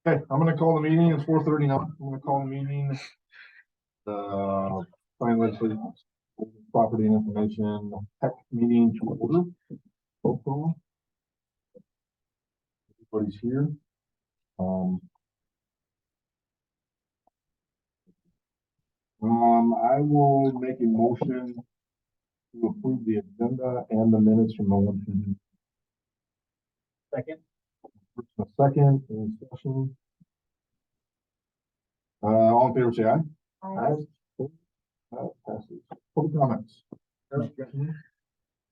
Okay, I'm gonna call the meeting. It's 4:39. I'm gonna call the meeting. The finally property and information tech meeting to order. Roll call. Everybody's here. I will make a motion to approve the agenda and the minutes from the one. Second. A second, any discussion? All in favor, say aye. Aye. Passes. Public comments.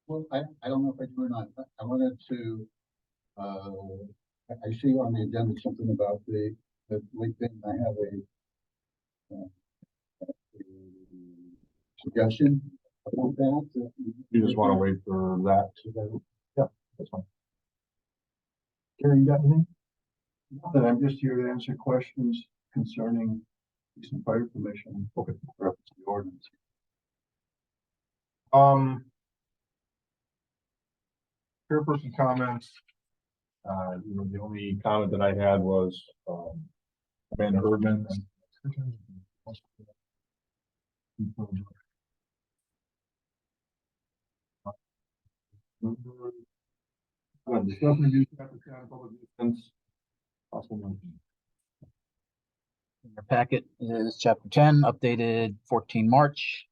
Well, I don't know if I do or not. I wanted to, I see on the agenda something about the LinkedIn. I have a suggestion about that. You just want to wait for that. Yeah, that's fine. Gary, you got anything? But I'm just here to answer questions concerning police and fire commission. Okay. Reference to the ordinance. Chairperson comments. The only comment that I had was, Amanda Erdman. Discuss review chapter 10 public nuisance. Possible motion. Your packet is chapter 10, updated 14 March.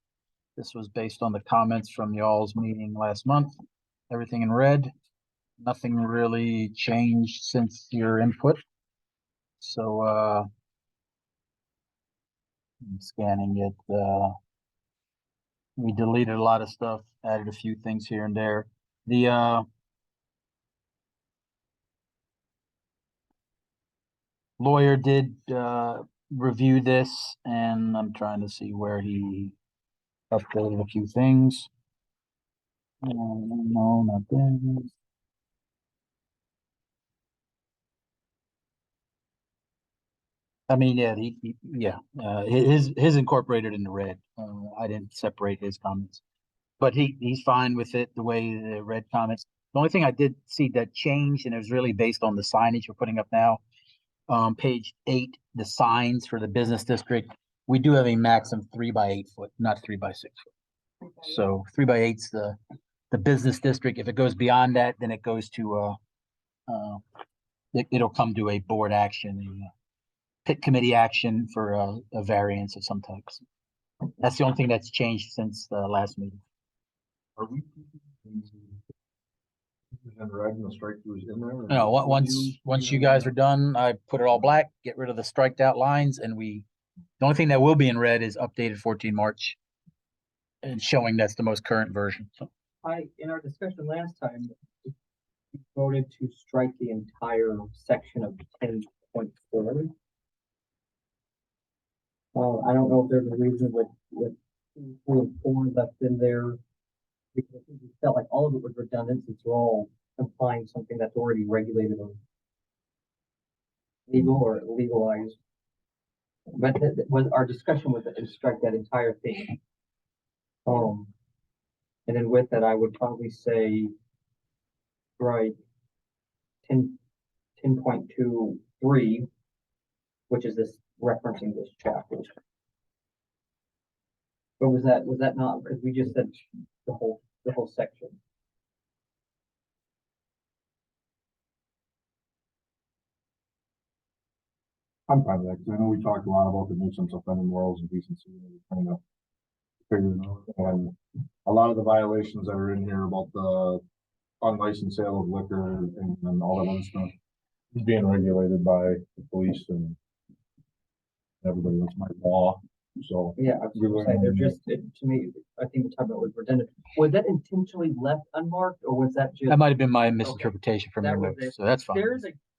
This was based on the comments from y'all's meeting last month. Everything in red. Nothing really changed since your input. So I'm scanning it. We deleted a lot of stuff, added a few things here and there. The lawyer did review this, and I'm trying to see where he updated a few things. No, not there. I mean, yeah, his incorporated in the red. I didn't separate his comments, but he's fine with it the way the red comments. The only thing I did see that changed, and it was really based on the signage we're putting up now. Page 8, the signs for the business district. We do have a maximum 3 by 8 foot, not 3 by 6 foot. So 3 by 8's the business district. If it goes beyond that, then it goes to it'll come to a board action, pit committee action for a variance of some types. That's the only thing that's changed since the last meeting. Are we? And red and the strike throughs in there? No, once you guys are done, I put it all black, get rid of the striked out lines, and the only thing that will be in red is updated 14 March and showing that's the most current version. So In our discussion last time, we voted to strike the entire section of 10.4. I don't know if there's a reason with 4 left in there, because we felt like all of it was redundant since we're all applying something that's already regulated or legal or legalized. But was our discussion was to strike that entire thing. And then with that, I would probably say, right, 10.23, which is this referencing this chapter. But was that not, because we just said the whole section? I'm fine with that, because I know we talked a lot about the nuisance offending morals and decency, and we're trying to figure it out. And a lot of the violations that are in here about the unlicensed sale of liquor and all that other stuff is being regulated by the police and everybody else by law. So Yeah, I was gonna say, they're just, to me, I think the time it was redundant. Was that intentionally left unmarked, or was that just? that might have been my misinterpretation from your That was notes, it. so that's fine.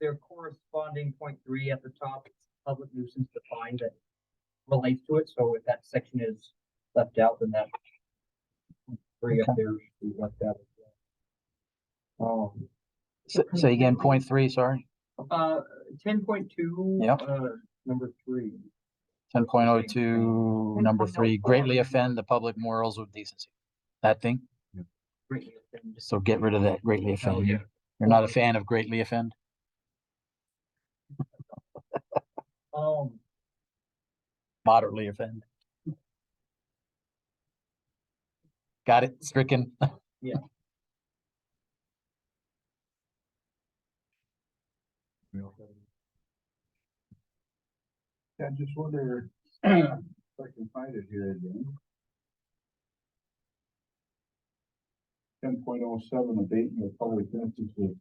Their corresponding 0.3 at the top, it's public nuisance defined that relates to it, so if that section is left out, then that 3 up there should be left out as well. Say again, 0.3, sorry. 10.2. Yep. Number 3. 10.02, number 3, greatly offend the public morals of decency. That thing? Greatly offend. So get rid of that greatly offend. yeah. You're not a fan of greatly offend? Moderately offend. Got it, stricken. I just wonder if I can find it here again. 10.07 abatement of public nuisances,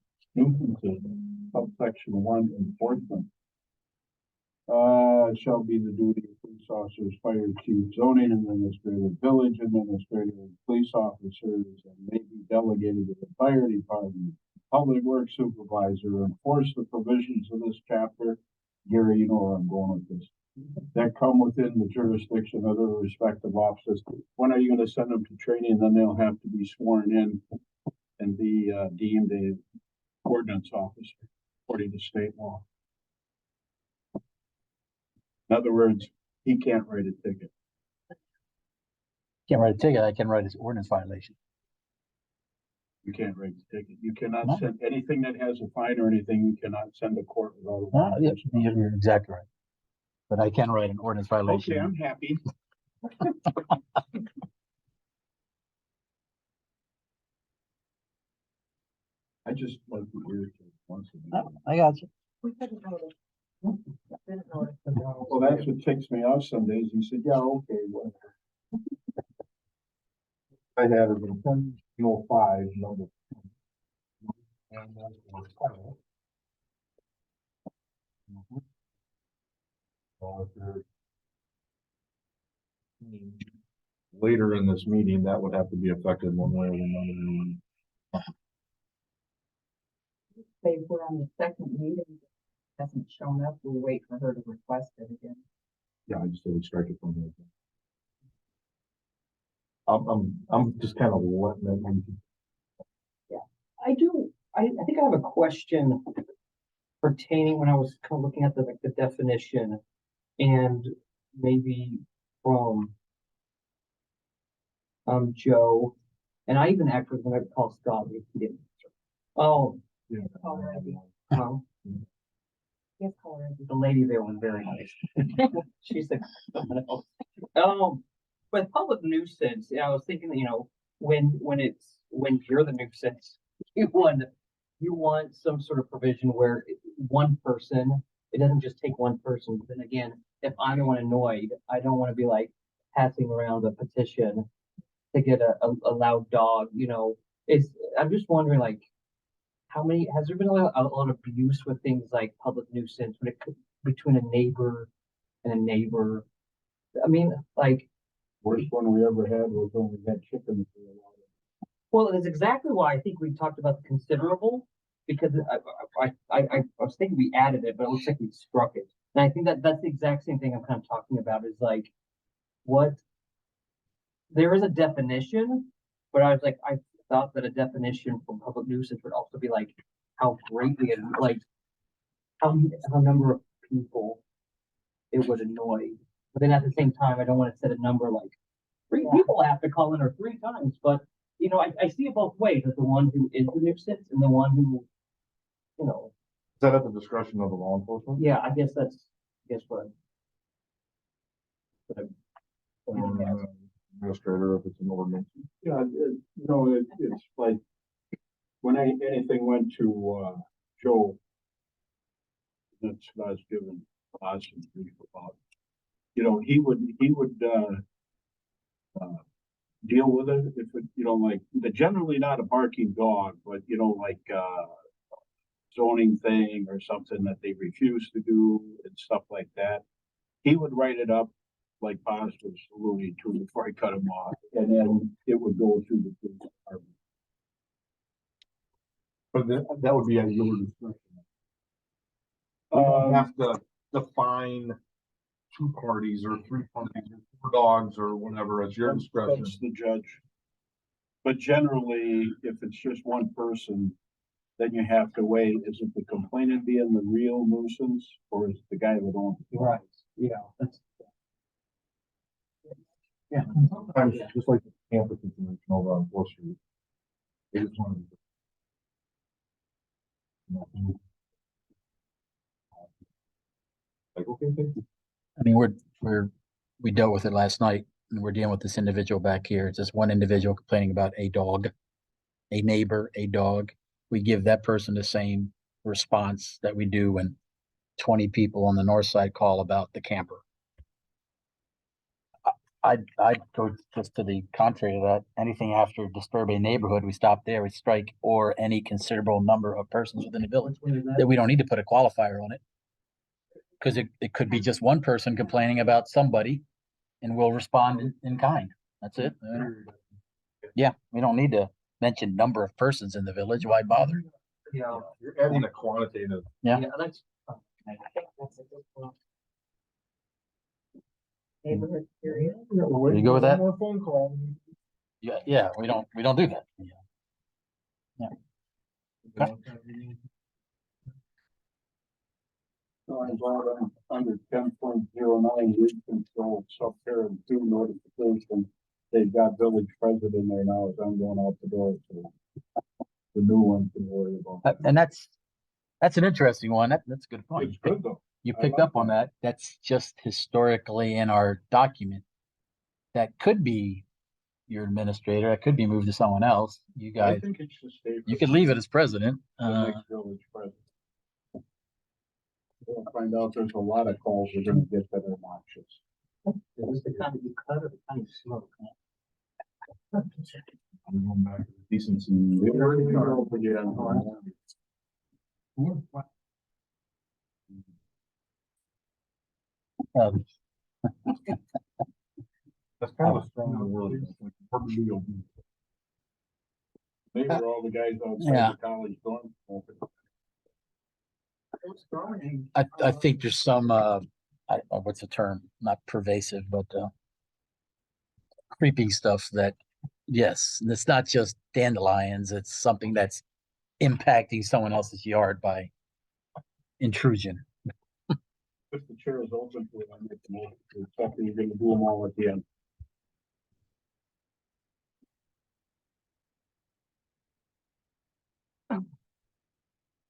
subsection 1 enforcement. It shall be the duty of police officers, fire chief, zoning administrator, village administrator, and police officers, and may be delegated to the fire department, public works supervisor, to enforce the provisions of this chapter. Gary, you know where I'm going with this. That come within the jurisdiction of their respective offices. When are you gonna send them to training? Then they'll have to be sworn in and be deemed a ordinance officer according to state law. In other words, he can't write a ticket. Can't write a ticket, I can write an ordinance violation. You can't write the ticket. You cannot No. send anything that has a fine or anything, you cannot send to court without a Ah, yeah, warrant. you're exactly right. But I can write an ordinance violation. Okay, I'm happy. I just like to hear it once a Oh, minute. I got you. We couldn't notice. Didn't notice. Well, that's what takes me off some days. He said, yeah, okay, whatever. I had it in 10.05, number. And that was final. So if you're later in this meeting, that would have to be affected one way or another. Say we're on the second meeting, hasn't shown up, we'll wait for her to request it again. Yeah, I just didn't strike it from there. I'm just kind of letting that one. I think I have a question pertaining when I was kind of looking at the definition and maybe from Joe, and I even actually when I called Scott, he didn't answer. Oh, Already. Yes, already. the lady there was very nice. She said something else. With public nuisance, I was thinking, when you're the nuisance, you want some sort of provision where one person, it doesn't just take one person. But then again, if I'm the one annoyed, I don't want to be like passing around a petition to get a loud dog, I'm just wondering like, has there been a lot of abuse with things like public nuisance when it could, between a neighbor and a neighbor? I mean, like, Worst one we ever had was when we had chickens. For a while. well, that's exactly why I think we talked about the considerable, because I was thinking we added it, but it looks like we struck it. And I think that's the exact same thing I'm kind of talking about is like, there is a definition, but I was like, I thought that a definition for public nuisance would also be like, how greatly, like, how number of people it would annoy. But then at the same time, I don't want to set a number like 3 people have to call in or 3 times, but I see it both ways, as the one who is the nuisance and the one who, Is that at the discretion of the law enforcement? yeah, I guess what. Administrator, if it's an ordinance. Yeah, it's like, when anything went to, Joe, that's what I was given us some grief about. He would, deal with it if it, like, they're generally not a barking dog, but, like, zoning thing or something that they refuse to do and stuff like that. He would write it up like Boz was alluding to before I cut him off, and then it would go through the police department. But that would be at your discretion. You don't have to define 2 parties or 3 parties or 4 dogs or whatever, it's your discretion. That's the judge. But generally, if it's just one person, then you have to weigh, is it the complainant being the real nuisance, or is it the guy that owns it? Right, yeah, that's. Yeah. Sometimes, just like the camper situation over on 4th Street. They just wanted to. Like, okay, I mean, we dealt with it last night, and we're dealing with this individual back here. It's just one individual complaining about a dog, a neighbor, a dog. We give that person the same response that we do when 20 people on the north side call about the camper. I'd go just to the contrary to that. Anything after disturb a neighborhood, we stop there, we strike, or any considerable number of persons within the village. That we don't need to put a qualifier on it. Because it could be just one person complaining about somebody, and we'll respond in kind. That's it. Yeah, we don't need to mention number of persons in the village. Why bother? Yeah. You're adding a quantitative. Yeah. That's. I think that's a good one. Neighborhood period. You go with that? One more phone call. Yeah, we don't do that. Yeah. So I'm glad under 10.09, weed control, subparent 2 notification. They've got village president there now as I'm going out the door, so the new one can worry about. And that's an interesting one. That's a good point. It's good though. You I picked like up on that. That's just historically in our document. That could be your administrator. It could be moved to someone else. You I guys, think it should stay. you could leave it as president. The next village president. We'll find out there's a lot of calls we're gonna get that are obnoxious. Is the kind of you cut or the kind of smoke? I'm going back to the decency. Um, That's kind of a strong word. They were all the guys outside Yeah. the college dorm. I think there's some what's the term? Not pervasive, but creeping stuff that yes, and it's not just dandelions, it's something that's impacting someone else's yard by intrusion. If the chair is open to it, I make the motion. Except you're gonna do them all at the end.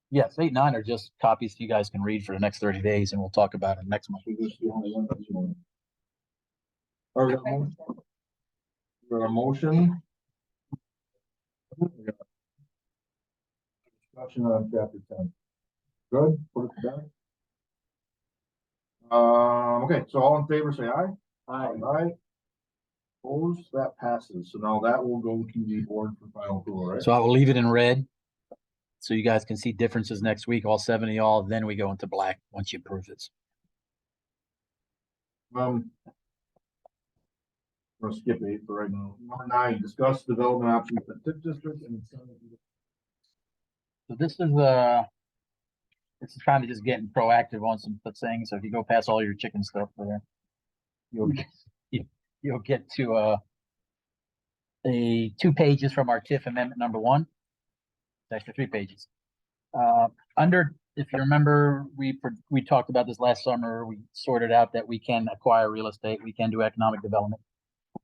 Yes, 8, 9 are just copies you guys can read for the next 30 days, and we'll talk about it next month. So this is the only one that's on. All right, got a motion. Discussion on chapter 10. Good, put it to bed. Okay, so all in favor, say aye. Aye. Opposed, that passes. So now that will go to the board for final approval, right? So I will leave it in red, so you guys can see differences next week, all 7 of y'all, then we go into black once you approve it. We're gonna skip 8 for right now. Number 9, discuss development options for TIF district and. So this is kind of just getting proactive on some things. So if you go past all your chicken stuff there, you'll get to a 2 pages from our TIF amendment number 1. It's actually 3 pages. If you remember, we talked about this last summer. We sorted out that we can acquire real estate, we can do economic development.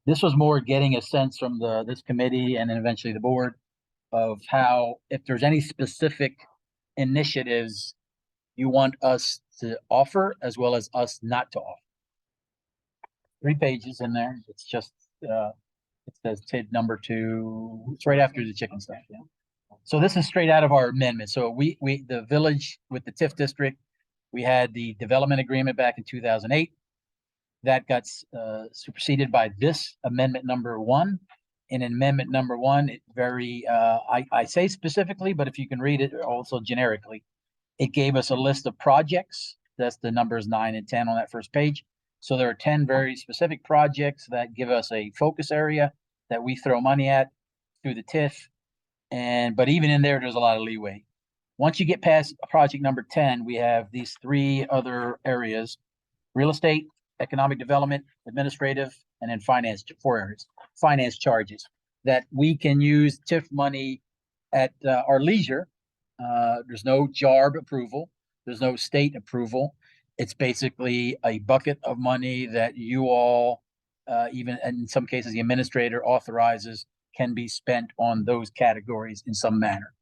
This was more getting a sense from this committee and then eventually the board of how, if there's any specific initiatives you want us to offer as well as us not to offer. 3 pages in there. It's just it says TID number 2. It's right after the chicken stuff. Yeah. So this is straight out of our amendment. So the village with the TIF district, we had the development agreement back in 2008. That got superseded by this amendment number 1. In amendment number 1, it I say specifically, but if you can read it also generically, it gave us a list of projects. That's the numbers 9 and 10 on that first page. So there are 10 very specific projects that give us a focus area that we throw money at through the TIF. But even in there's a lot of leeway. Once you get past project number 10, we have these 3 other areas: real estate, economic development, administrative, and then finance, 4 areas. Finance charges that we can use TIF money at our leisure. There's no JARB approval. There's no state approval. It's basically a bucket of money that you all, even in some cases, the administrator authorizes can be spent on those categories in some manner.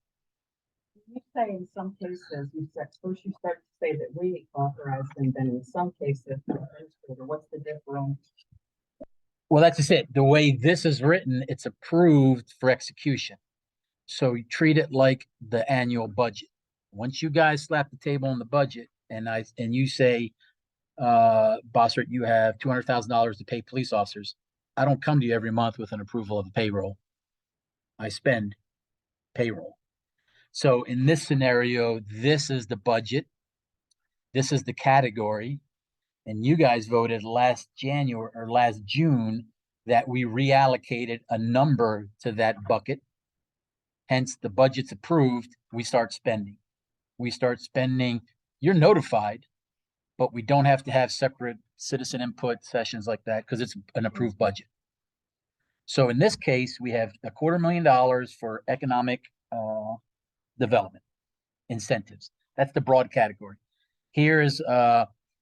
say in some cases, you said, first you start to say that we authorized, and then in some cases, the administrator, what's the difference? Well, that's just it. The way this is written, it's approved for execution. So you treat it like the annual budget. Once you guys slap the table on the budget and you say, Bossert, you have $200,000 to pay police officers. I don't come to you every month with an approval of the payroll. I spend payroll. So in this scenario, this is the budget. This is the category. And you guys voted last January or last June that we reallocated a number to that bucket. Hence, the budget's approved. We start spending. You're notified, but we don't have to have separate citizen input sessions like that because it's an approved budget. So in this case, we have $250,000 for economic development incentives. That's the broad category. Here's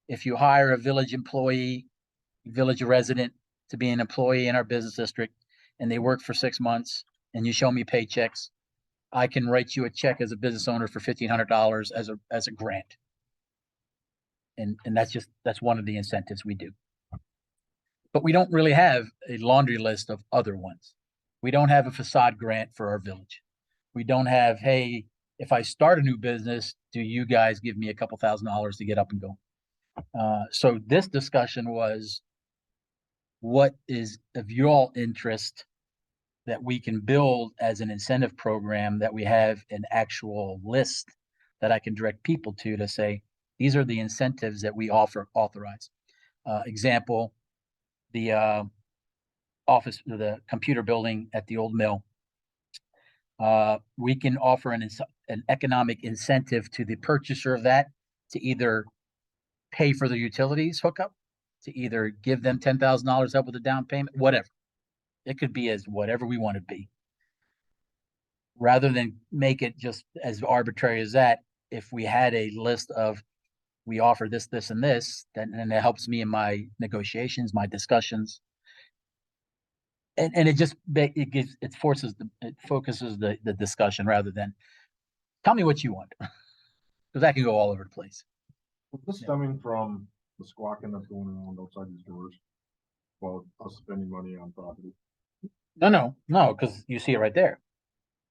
if you hire a village employee, village resident to be an employee in our business district, and they work for 6 months, and you show me paychecks, I can write you a check as a business owner for $1,500 as a grant. And that's one of the incentives we do. But we don't really have a laundry list of other ones. We don't have a facade grant for our village. We don't have, hey, if I start a new business, do you guys give me a couple $1,000s to get up and go? So this discussion was, what is of your interest that we can build as an incentive program, that we have an actual list that I can direct people to say, these are the incentives that we authorize. Example, the office, the computer building at the old mill. We can offer an economic incentive to the purchaser of that to either pay for the utilities hookup, to either give them $10,000 up with a down payment, whatever. It could be as whatever we want to be. Rather than make it just as arbitrary as that, if we had a list of, we offer this, this, and this, then it helps me in my negotiations, my discussions. And it focuses the discussion rather than tell me what you want. Because that can go all over the place. Is this stemming from the squawking that's going around outside these doors about us spending money on property? No, because you see it right there.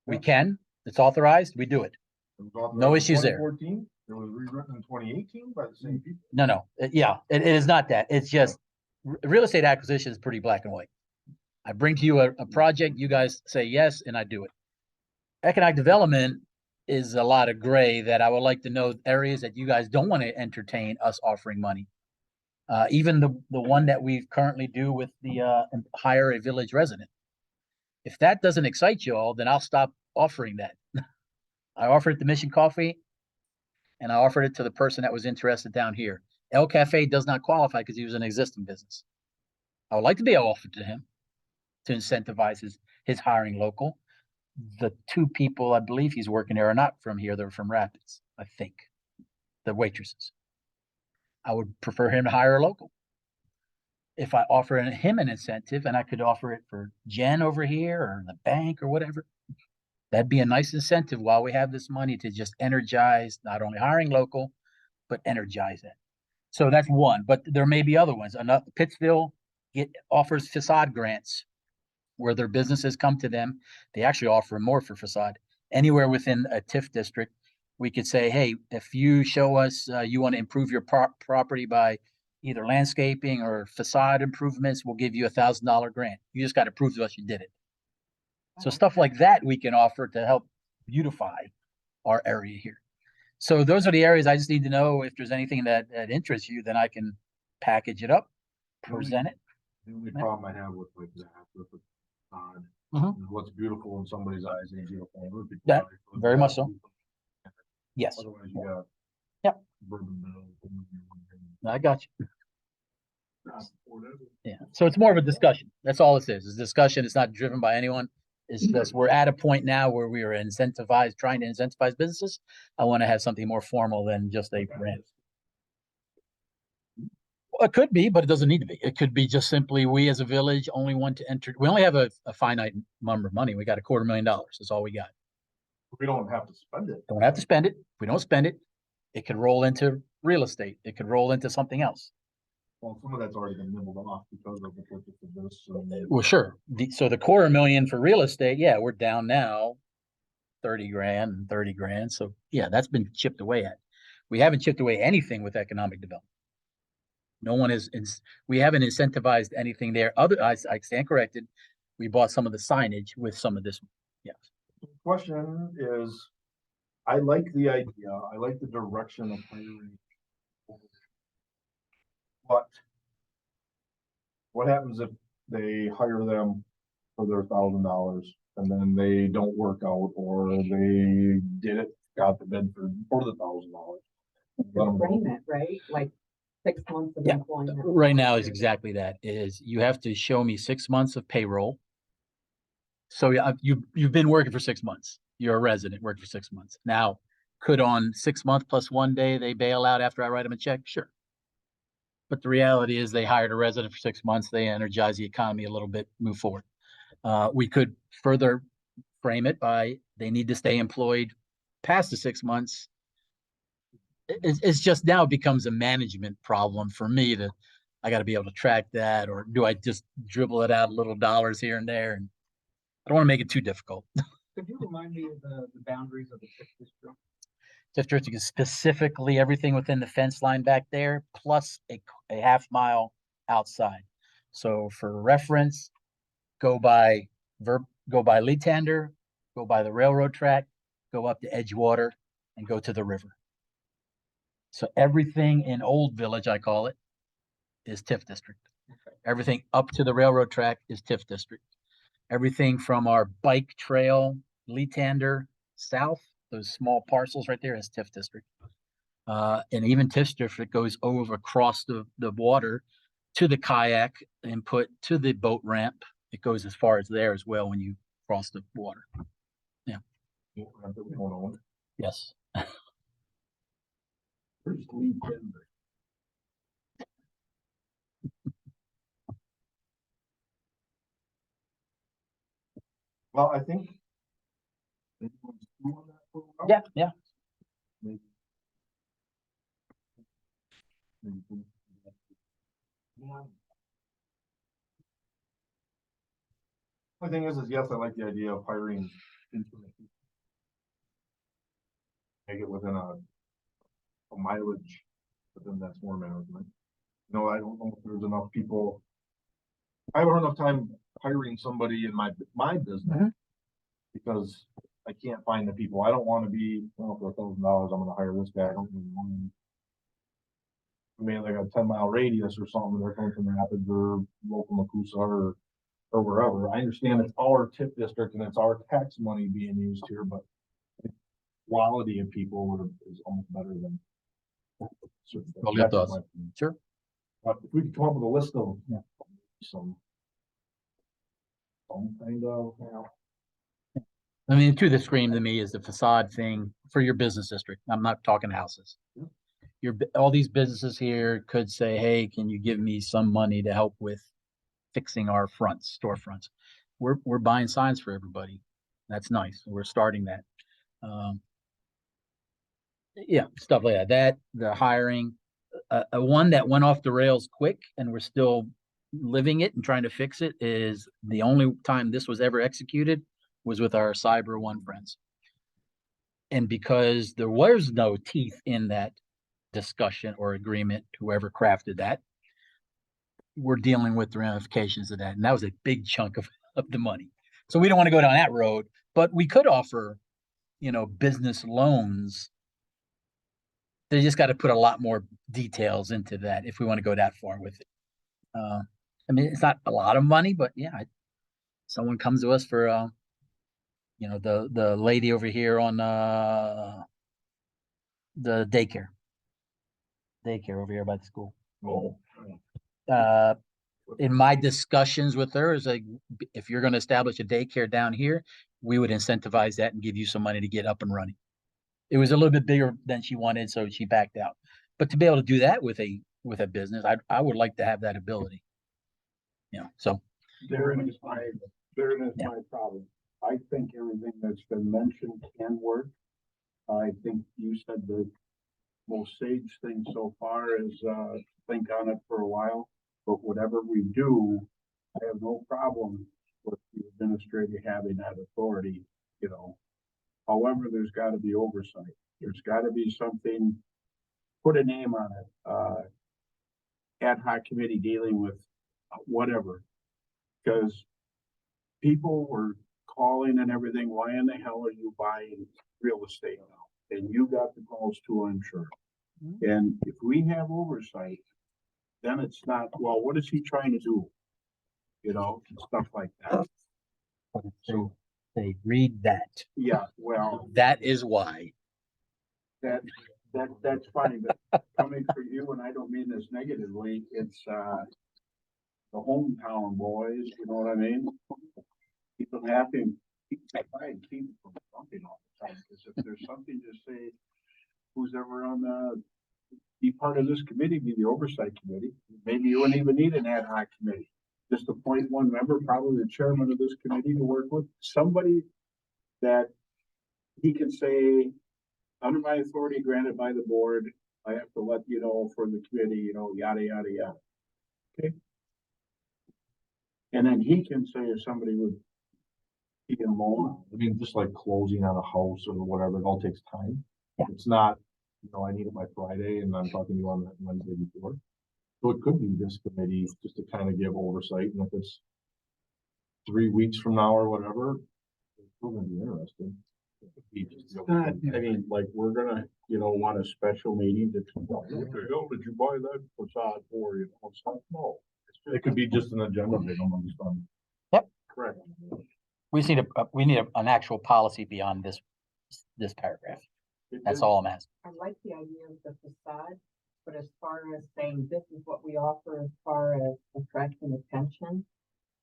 We Yeah. can, it's authorized, we do it. It was authorized No in issues there. 2014. It was rewritten in 2018 by the same people. No. It is not that. It's just real estate acquisition is pretty black and white. I bring to you a project, you guys say yes, and I do it. Economic development is a lot of gray that I would like to know areas that you guys don't want to entertain us offering money. Even the one that we currently do with the hire a village resident. If that doesn't excite you all, then I'll stop offering that. I offered it to Mission Coffee, and I offered it to the person that was interested down here. El Cafe does not qualify because he was an existing business. I would like to be offered to him to incentivize his hiring local. The two people I believe he's working there are not from here. They're from Rapids, I think. The waitresses. I would prefer him to hire a local. If I offer him an incentive, and I could offer it for Jen over here or the bank or whatever, that'd be a nice incentive while we have this money to just energize not only hiring local, but energize it. So that's one, but there may be other ones. Pittsville offers facade grants where their businesses come to them. They actually offer more for facade. Anywhere within a TIF district, we could say, hey, if you show us you want to improve your property by either landscaping or facade improvements, we'll give you $1,000 grant. You just got to prove to us you did it. So stuff like that we can offer to help beautify our area here. So those are the areas I just need to know. If there's anything that interests you, then I can package it up, present it. The only problem I have with like that, with the facade, Mhm. is what's beautiful in somebody's eyes ain't beautiful in other people's That- eyes. very much so. Yes, Otherwise, you got. Yep. Bourbonville. I got you. Yeah. So it's more of a discussion. That's all this is. It's discussion. It's not driven by anyone. It's just we're at a point now where we are trying to incentivize businesses. I want to have something more formal than just a grant. Well, it could be, but it doesn't need to be. It could be just simply we as a village only want to enter. We only have a finite number of money. We got $250,000. That's all we got. We don't have to spend it. Don't have to spend it. If we don't spend it, it could roll into real estate. It could roll into something else. Well, some of that's already been nibbled off because of the purchase of this. Well, sure. So the $250,000 for real estate, yeah, we're down now 30 grand and 30 grand. So yeah, that's been chipped away at. We haven't chipped away anything with economic development. No one is, we haven't incentivized anything there. I stand corrected. We bought some of the signage with some of this. Yes. The question is, I like the idea. I like the direction of hiring. But what happens if they hire them for their $1,000 and then they don't work out, or they did it, got the bid for the $1,000? Frame it, right? Like 6 months of Yeah. employment. Right now is exactly that. Is you have to show me 6 months of payroll. So yeah, you've been working for 6 months. You're a resident, worked for 6 months. Now, could on 6 month plus 1 day they bail out after I write them a check? Sure. But the reality is they hired a resident for 6 months. They energize the economy a little bit, move forward. We could further frame it by they need to stay employed past the 6 months. It's just now becomes a management problem for me to, I got to be able to track that, or do I just dribble it out little dollars here and there? And I don't want to make it too difficult. Could you remind me of the boundaries of the TIF district? TIF district is specifically everything within the fence line back there, plus a half-mile outside. So for reference, go by Leatander, go by the railroad track, go up to Edgewater, and go to the river. So everything in Old Village, I call it, is TIF district. Okay. Everything up to the railroad track is TIF district. Everything from our bike trail, Leatander south, those small parcels right there is TIF district. And even TIF district goes over across the water to the kayak input, to the boat ramp. It goes as far as there as well when you cross the water. Yeah. Yes. Where's Lee Denver? Well, I think. Yeah, yeah. Maybe. The thing is yes, I like the idea of hiring intimate people. Make it within a mileage, but then that's more management. You know, I don't know if there's enough people. I haven't had enough time hiring somebody in my business because I can't find the people. I don't want to be, well, for $1,000, I'm going to hire this guy. I don't really want him. I mean, like a 10-mile radius or something, they're coming from Rapids or local Macusa or wherever. I understand it's our TIF district and it's our tax money being used here, but the quality of people is almost better than certain things. Well, it That's does. my opinion. Sure. But if we could come up with a list of some kind of, you know, I mean, to the scream to me is the facade thing for your business district. I'm not talking houses. All these businesses here could say, hey, can you give me some money to help with fixing our storefronts? We're buying signs for everybody. That's nice. We're starting that. Yeah, stuff like that. The hiring, one that went off the rails quick and we're still living it and trying to fix it is the only time this was ever executed was with our Cyber One friends. And because there was no teeth in that discussion or agreement, whoever crafted that, we're dealing with the ramifications of that. And that was a big chunk of the money. So we don't want to go down that road, but we could offer, business loans. They just got to put a lot more details into that if we want to go that far with it. I mean, it's not a lot of money, but yeah, someone comes to us for, the lady over here on the daycare over here by the school. In my discussions with her is like, if you're going to establish a daycare down here, we would incentivize that and give you some money to get up and running. It was a little bit bigger than she wanted, so she backed out. But to be able to do that with a business, I would like to have that ability. So Therein is my problem. I think everything that's been mentioned can work. I think you said the most sage thing so far is, think on it for a while. But whatever we do, I have no problem with the administrator having that authority, you know. However, there's gotta be oversight. There's gotta be something, put a name on it, ad hoc committee dealing with whatever. Cause people were calling and everything, why in the hell are you buying real estate now? And you got the calls too, I'm sure. And if we have oversight, then it's not, well, what is he trying to do? You know, and stuff like that. But if So, they read that, yeah, well, that is why. that, that's funny, but coming from you, and I don't mean this negatively, it's, the hometown boys, you know what I mean? Keep them happy and try and keep them from something all the time, because if there's something to say, who's ever on the, be part of this committee, be the oversight committee, maybe you wouldn't even need an ad hoc committee. Just appoint one member, probably the chairman of this committee to work with, somebody that he can say, under my authority granted by the board, I have to let you know for the committee, you know, yada, yada, yada. Okay. And then he can say if somebody would be alone. I mean, just like closing on a house or whatever, it all takes time. Yeah. It's not, you know, I need it by Friday and I'm talking to you on that Wednesday before. So it could be this committee just to kind of give oversight, and if it's 3 weeks from now or whatever, it's still gonna be interesting. I mean, like, we're gonna, you know, want a special meeting to, what the hell did you buy that facade for, you know, it's like, no. It could be just an agenda item on this one. Correct. We just need an actual policy beyond this paragraph. That's all I'm asking. I like the idea of the facade, but as far as saying this is what we offer as far as attracting attention,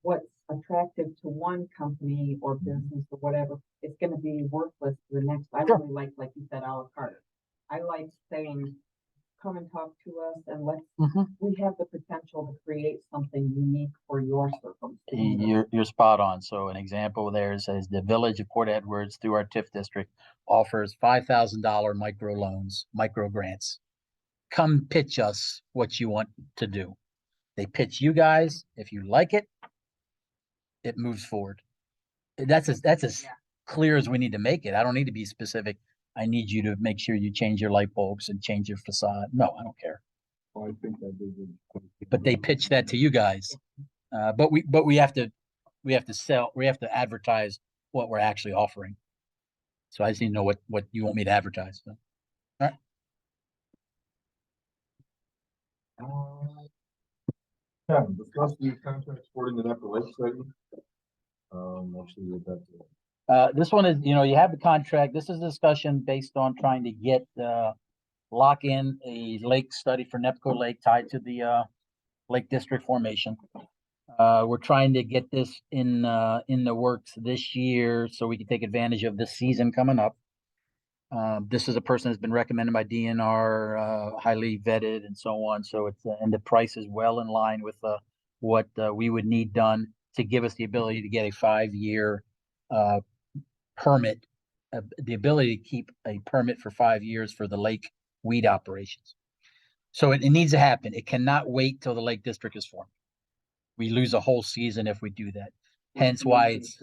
what's attractive to one company or business or whatever, it's gonna be worthless to the next. I Sure. really like you said, à la carte. I like saying, come and talk to us and let's, we have the potential to create something unique for your circumstance. You're spot on. So an example there says the Village of Port Edwards through our TIF district offers $5,000 micro loans, micro grants. Come pitch us what you want to do. They pitch you guys. If you like it, it moves forward. That's as Yeah. clear as we need to make it. I don't need to be specific. I need you to make sure you change your light bulbs and change your facade. No, I don't care. Well, I think that they would. But they pitch that to you guys. But we have to advertise what we're actually offering. So I just need to know what you want me to advertise. So. Yeah, discuss the contract supporting the Nepal Lake study. Actually, with that. This one is, you have the contract. This is a discussion based on trying to get, lock in a lake study for Nepco Lake tied to the, Lake District formation. We're trying to get this in the works this year so we can take advantage of this season coming up. This is a person that's been recommended by DNR, highly vetted and so on. So it's, and the price is well in line with, what, we would need done to give us the ability to get a 5-year, permit, the ability to keep a permit for 5 years for the lake weed operations. So it needs to happen. It cannot wait till the Lake District is formed. We lose a whole season if we do that. Hence why it's,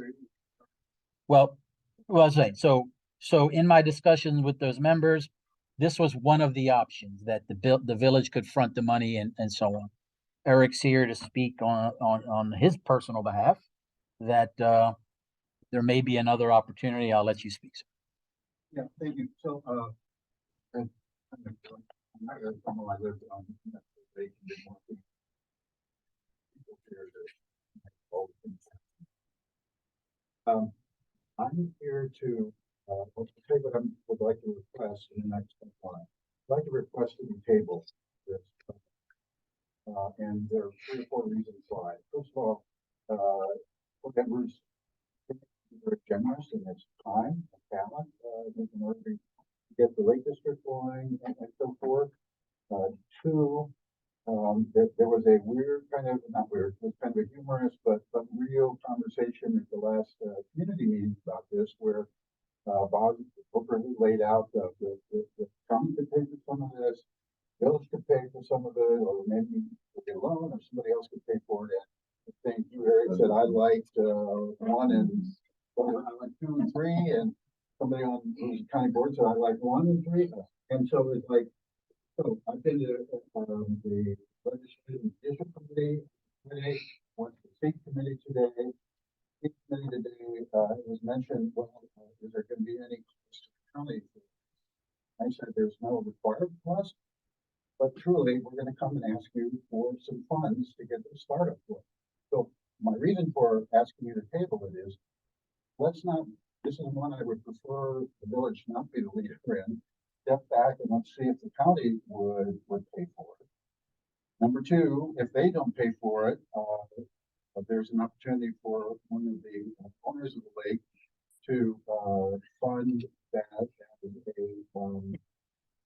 well, I was saying, so in my discussions with those members, this was one of the options that the village could front the money and so on. Eric's here to speak on his personal behalf that, there may be another opportunity. I'll let you speak. Sir. Yeah, thank you. So, I'm not really someone I lived on. They can be more people here I'm here to, I'll tell you what I would like to request in the next line. I'd like to request that we table this. And there are 3 or 4 reasons why. First of all, Edwards very generous in its time and talent, in order to get the Lake District going and so forth. 2, there was a weird kind of, not weird, it was kind of a humorous, but real conversation at the last, community meeting about this, where, Bob Booker laid out the county could pay for some of this, village could pay for some of it, or maybe get a loan, or somebody else could pay for it. And I think you, Eric, said I liked, one and, well, I like two and three, and somebody on the county board said I like one and three. And so it's like, so I've been to, the legislative district committee today, went to the state committee today. State committee today, it was mentioned, well, is there gonna be any cost to the county? I said, there's no required cost, but truly, we're gonna come and ask you for some funds to get this started for. So my reason for asking you to table it is, let's not, this is one I would prefer the village not be the leader in. Step back and let's see if the county would pay for it. Number two, if they don't pay for it, there's an opportunity for one of the owners of the lake to, fund that as a,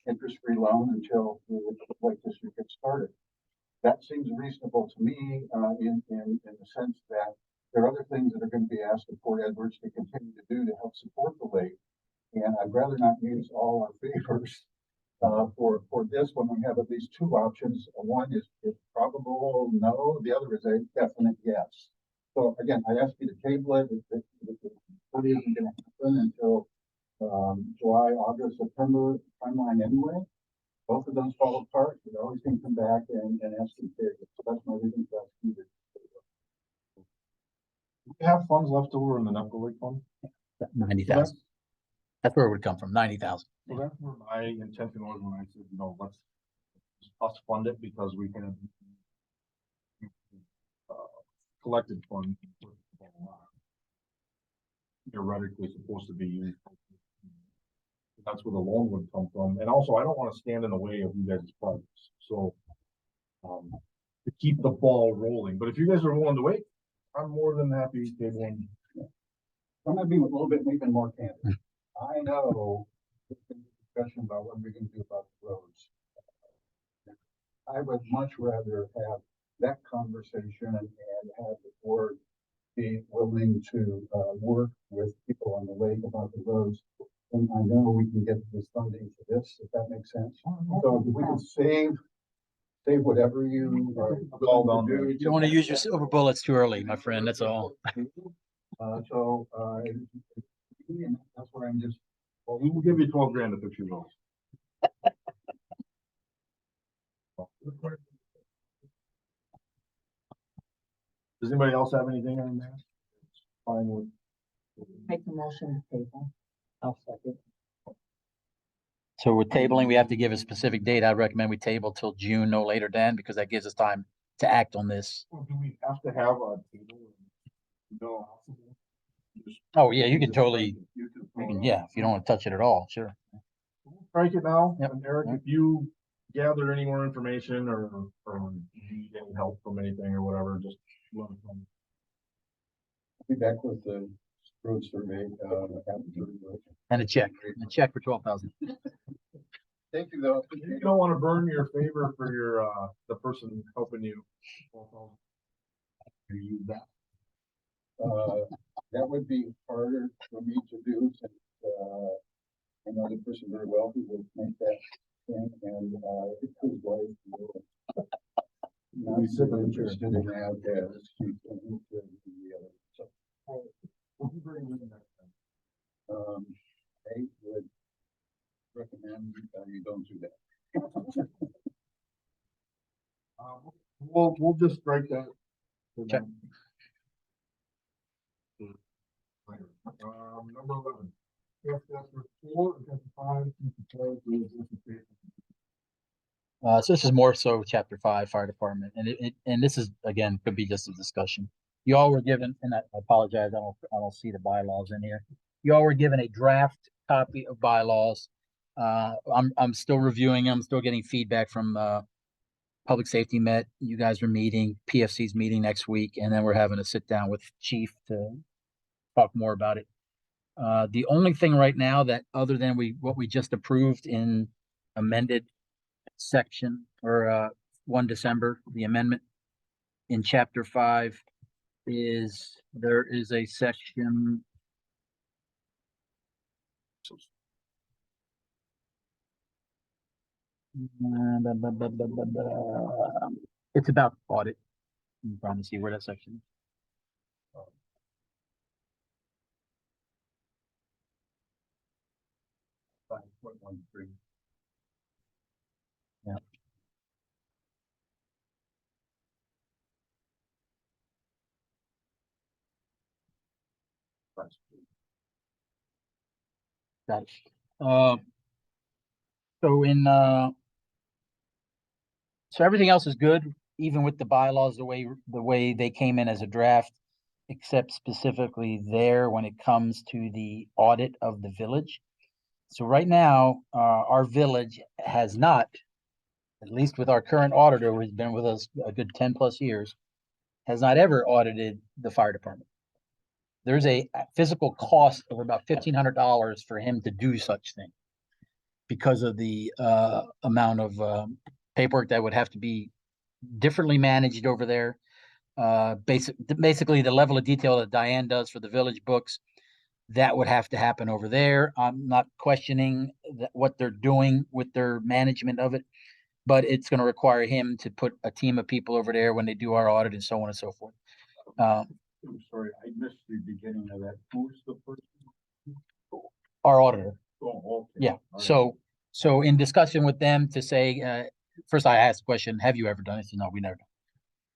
interest-free loan until the Lake District gets started. That seems reasonable to me, in the sense that there are other things that are going to be asked of Port Edwards to continue to do to help support the lake. And I'd rather not use all our favors, for this when we have at least two options. One is probable no, the other is a definite yes. So again, I ask you to table it. It isn't going to happen until, July, August, September timeline anyway. Both of those fall apart. We always can come back and ask you to. So that's my reason for asking you to. We have funds left over in the Nepco Lake Fund. 90,000. That's where it would come from, 90,000. So that's where my intention was when I said, you know, let's us fund it because we can collected fund theoretically supposed to be used. That's where the loan would come from. And also, I don't want to stand in the way of you guys' projects. So, to keep the ball rolling. But if you guys are willing to wait, I'm more than happy to one. I'm gonna be a little bit even more candid. I know there's been discussion about what we can do about the roads. I would much rather have that conversation and have the board be willing to, work with people on the lake about the roads. And I know we can get this funding for this, if that makes sense. So if we can save whatever you are. All down there. You don't want to use your silver bullets too early, my friend, that's all. And that's where I'm just, Well, we will give you 12 grand to fix your roads. Does anybody else have anything on that? Fine with. Make the motion to table. I'll second. So we're tabling, we have to give a specific date. I recommend we table till June, no later than, because that gives us time to act on this. Well, do we have to have a table? No. Oh, yeah, you can totally, You can yeah, if you don't want to touch it at all, sure. strike it now. Yep. And Eric, if you gather any more information or need any help from anything or whatever, just let us know. I'll be back with the road survey, after. And a check for 12,000. Thank you, though. You don't want to burn your favor for your, the person helping you. You use that. That would be harder for me to do since, I know the person very well who will make that thing and, his wife will not be super interested in that as she's into the other. So, We'll be bringing it next time. I would recommend you don't do that. We'll just strike that. Check. Number 11. Yes, that's for 4, that's 5, So this is more so chapter 5, fire department, and this is, again, could be just a discussion. You all were given, and I apologize, I don't see the bylaws in here. You all were given a draft copy of bylaws. I'm still reviewing them, still getting feedback from, Public Safety met, you guys are meeting, PFC's meeting next week, and then we're having a sit down with Chief to talk more about it. The only thing right now that, other than what we just approved in amended section or 1 December, the amendment. In chapter 5 there is a section. It's about audit. I'm trying to see where that section is. 5.13. Got it. So so everything else is good, even with the bylaws, the way they came in as a draft, except specifically there when it comes to the audit of the village. So right now, our village has not, at least with our current auditor, who's been with us a good 10+ years, has not ever audited the fire department. There's a physical cost of about $1,500 for him to do such thing because of the amount of paperwork that would have to be differently managed over there. Basically, the level of detail that Diane does for the village books, that would have to happen over there. I'm not questioning what they're doing with their management of it, but it's going to require him to put a team of people over there when they do our audit and so on and so forth. I'm sorry, I missed the beginning of that. Who's the person? Our auditor. Oh, okay. Yeah. All right. So in discussion with them to say, first I asked the question, have you ever done it? No, we never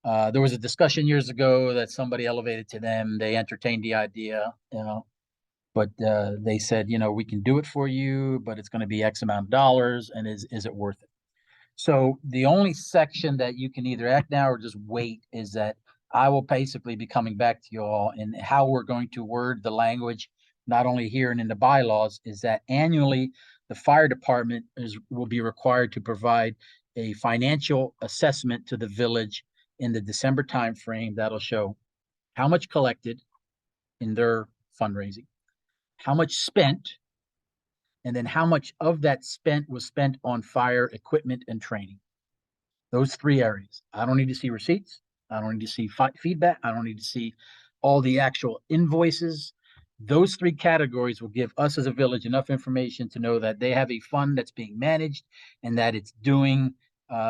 done. There was a discussion years ago that somebody elevated to them. They entertained the idea, but they said, we can do it for you, but it's going to be X amount of dollars, and is it worth it? So the only section that you can either act now or just wait is that I will basically be coming back to you all, and how we're going to word the language, not only here and in the bylaws, is that annually the fire department will be required to provide a financial assessment to the village in the December timeframe that'll show how much collected in their fundraising, how much spent, and then how much of that spent was spent on fire equipment and training. Those 3 areas. I don't need to see receipts. I don't need to see feedback. I don't need to see all the actual invoices. Those 3 categories will give us as a village enough information to know that they have a fund that's being managed and that it's doing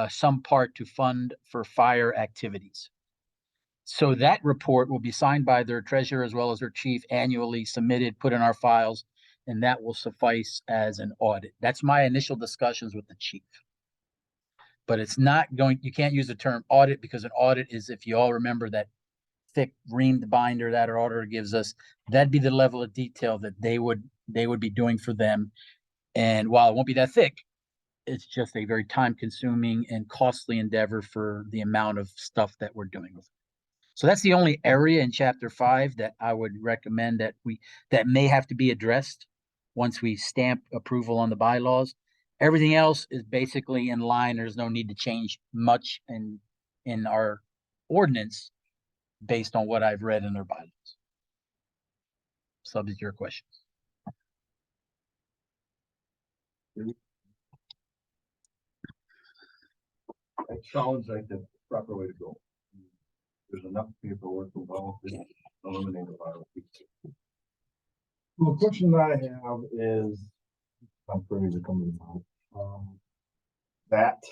some part to fund for fire activities. So that report will be signed by their treasurer as well as their chief, annually submitted, put in our files, and that will suffice as an audit. That's my initial discussions with the chief. But it's not going, you can't use the term audit, because an audit is, if you all remember that thick reamed binder that our auditor gives us, that'd be the level of detail that they would be doing for them. And while it won't be that thick, it's just a very time consuming and costly endeavor for the amount of stuff that we're doing with it. So that's the only area in chapter 5 that I would recommend that may have to be addressed once we stamp approval on the bylaws. Everything else is basically in line. There's no need to change much in our ordinance based on what I've read in their bylaws. Subject to your questions. It sounds like the proper way to go. There's enough paperwork involved to eliminate a lot of things. Well, the question that I have is, I'm afraid to come to that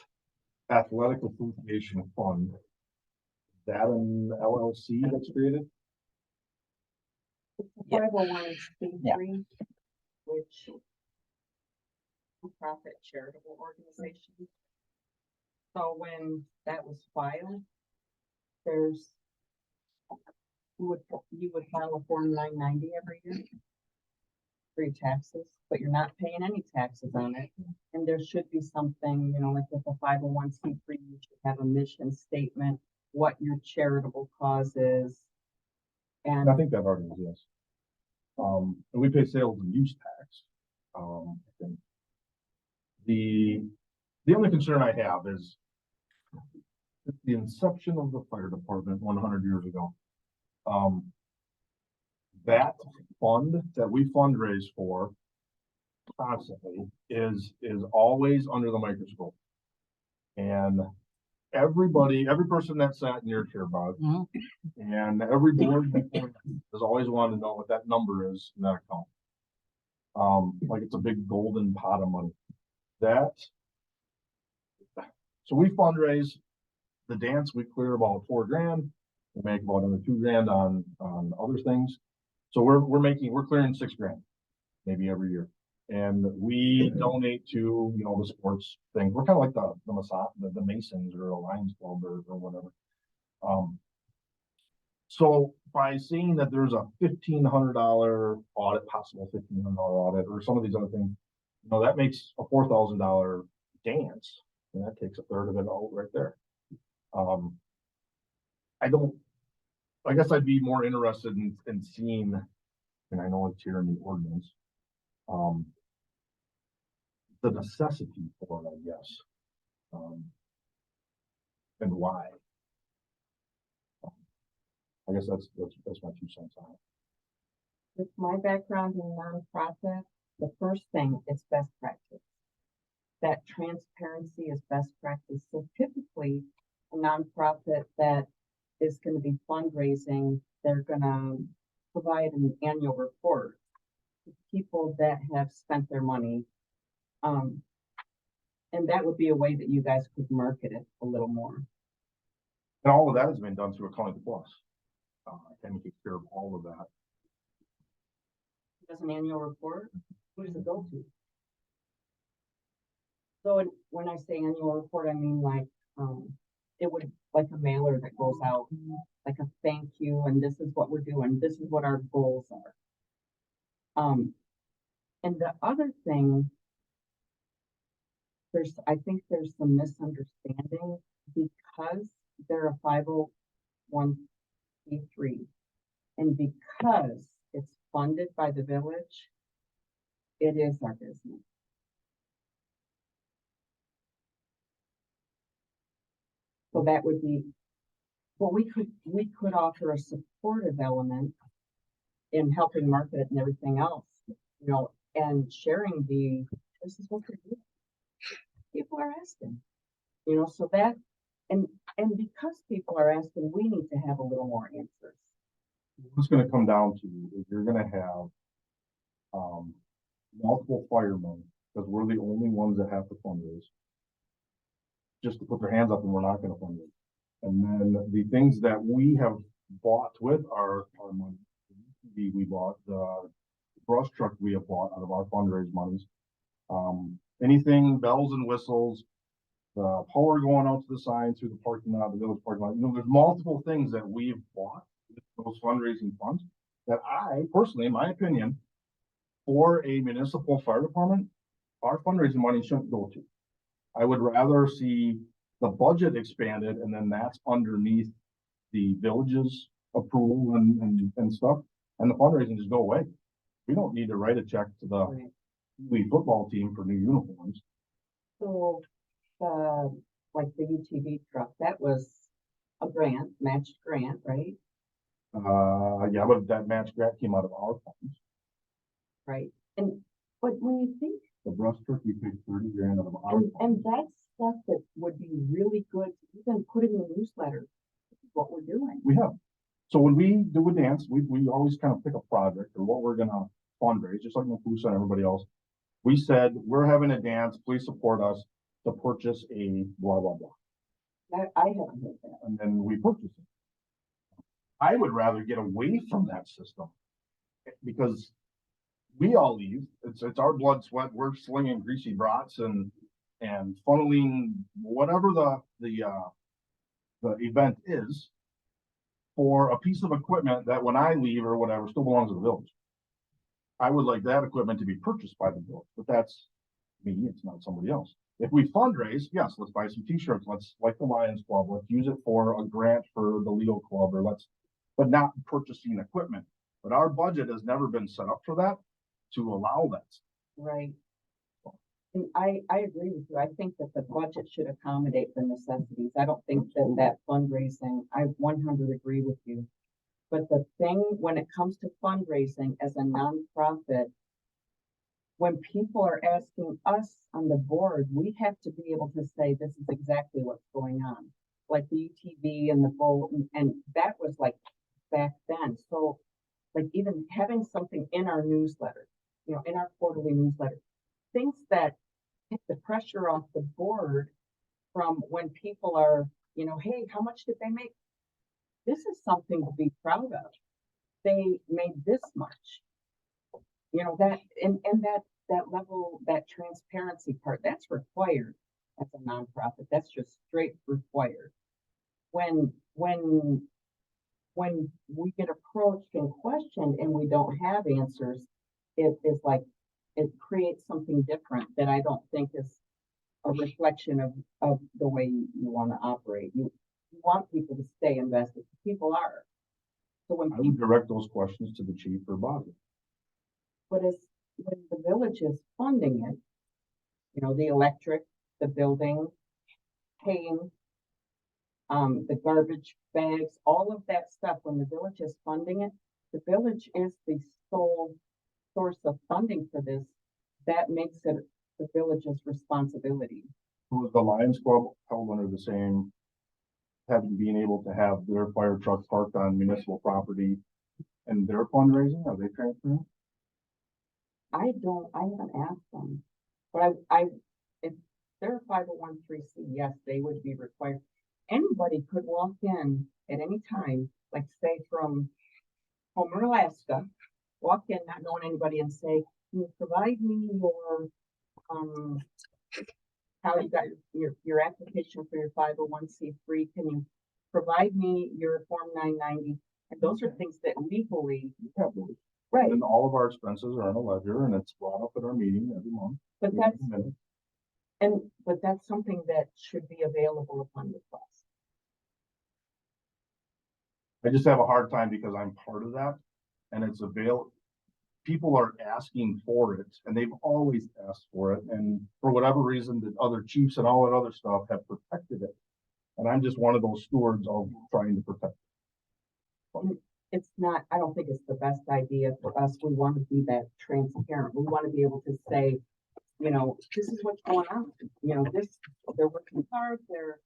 athletic association fund, is that an LLC that's created? It's a Yeah. 501c3, which profit charitable organization. So when that was filed, you would file a Form 990 every year for your taxes, but you're not paying any taxes on it. And there should be something, like with a 501c3, you should have a mission statement, what your charitable cause is. And I think that already exists. And we pay sales and use tax. I think the only concern I have is the inception of the fire department 100 years ago. That fund that we fundraise for constantly is always under the microscope. And every person that sat in your chair, Bob, Mhm. and every board before has always wanted to know what that number is in that account. Like it's a big golden pot of money. That, so we fundraise, the dance, we clear about $4,000. We make about another $2,000 on other things. So we're clearing $6,000 maybe every year. And we donate to, the sports thing. We're kind of like the Masons or a Lions Club or whatever. So by seeing that there's a $1,500 audit, possible $1,500 audit, or some of these other things, that makes a $4,000 dance, and that takes a third of it out right there. I guess I'd be more interested in seeing, and I know it's here in the ordinance, the necessity for it, I guess, and why. I guess that's my 2 cents on it. With my background in nonprofit, the first thing is best practice. That transparency is best practice. So typically, a nonprofit that is going to be fundraising, they're going to provide an annual report to people that have spent their money. And that would be a way that you guys could market it a little more. And all of that has been done through Accounting Plus. And take care of all of that. Does an annual report? Who does it go to? So when I say annual report, I mean it would like a mailer that goes out, like a thank you, and this is what we're doing, this is what our goals are. And the other thing, I think there's some misunderstanding because they're a 501c3, and because it's funded by the village, it is our business. So that would be, well, we could offer a supportive element in helping market it and everything else, and sharing this is what they're doing. People are asking, so that, and because people are asking, we need to have a little more answers. What's going to come down to is you're going to have multiple firemen, because we're the only ones that have to fundraise, just to put their hands up, and we're not going to fundraise. And then the things that we have bought with our money, we bought the brush truck we have bought out of our fundraise monies. Anything bells and whistles, the power going out to the sign through the parking lot, the village parking lot. There's multiple things that we've bought with those fundraising funds that I personally, in my opinion, for a municipal fire department, our fundraising money shouldn't go to. I would rather see the budget expanded, and then that's underneath the village's approval and stuff, and the fundraising just go away. We don't need to write a check to the football team for new uniforms. So, like the UTV truck, that was a matched grant, right? Yeah, but that match grant came out of our funds. Right. But when you think the brush truck, we paid $30,000 out of our funds. And that's stuff that would be really good to even put in the newsletter. What we're doing. We have. So when we do a dance, we always kind of pick a project or what we're gonna fundraise, just like Mapusa and everybody else. We said, we're having a dance, please support us to purchase a blah, blah, blah. I haven't heard that. And then we purchase it. I would rather get away from that system because we all leave. It's our blood, sweat. We're slinging greasy brats and funneling whatever the event is for a piece of equipment that when I leave or whatever still belongs to the village. I would like that equipment to be purchased by the village, but that's me, it's not somebody else. If we fundraise, yes, let's buy some t-shirts, let's, like the Lions Club, let's use it for a grant for the Leo Club, but not purchasing equipment. But our budget has never been set up for that, to allow that. Right. And I agree with you. I think that the budget should accommodate the necessities. I don't think that fundraising, I 100 agree with you. But the thing, when it comes to fundraising as a nonprofit, when people are asking us on the board, we have to be able to say, this is exactly what's going on. Like the UTV and the bull, and that was like back then. So like even having something in our newsletter, you know, in our quarterly newsletter, things that take the pressure off the board from when people are, you know, hey, how much did they make? This is something to be proud of. They made this much. You know, that and that level, that transparency part, that's required as a nonprofit. That's just straight required. When when we get approached and questioned and we don't have answers, it is like it creates something different that I don't think is a reflection of the way you want to operate. You want people to stay invested. People are. So when I people, would direct those questions to the chief or body. but as when the village is funding it, you know, the electric, the building, paying, the garbage bags, all of that stuff, when the village is funding it, the village is the sole source of funding for this. That makes it the village's responsibility. Was the Lions Club held under the same, having being able to have their fire trucks parked on municipal property and their fundraising? Are they transparent? I haven't asked them, but if they're a 501(c), yes, they would be required. Anybody could walk in at any time, like say from Homer, Alaska, walk in not knowing anybody and say, can you provide me your, how you got your application for your 501(c)(3)? Can you provide me your Form 990? And those are things that legally, Yeah, those. right, And all of our expenses are on a ledger and it's brought up at our meeting every month. but that's something that should be available upon request. I just have a hard time because I'm part of that and it's people are asking for it and they've always asked for it. And for whatever reason, the other chiefs and all that other stuff have protected it. And I'm just one of those stewards of trying to protect it. It's not, I don't think it's the best idea for us. We want to be that transparent. We want to be able to say, you know, this is what's going on. You know, they're working hard, they're.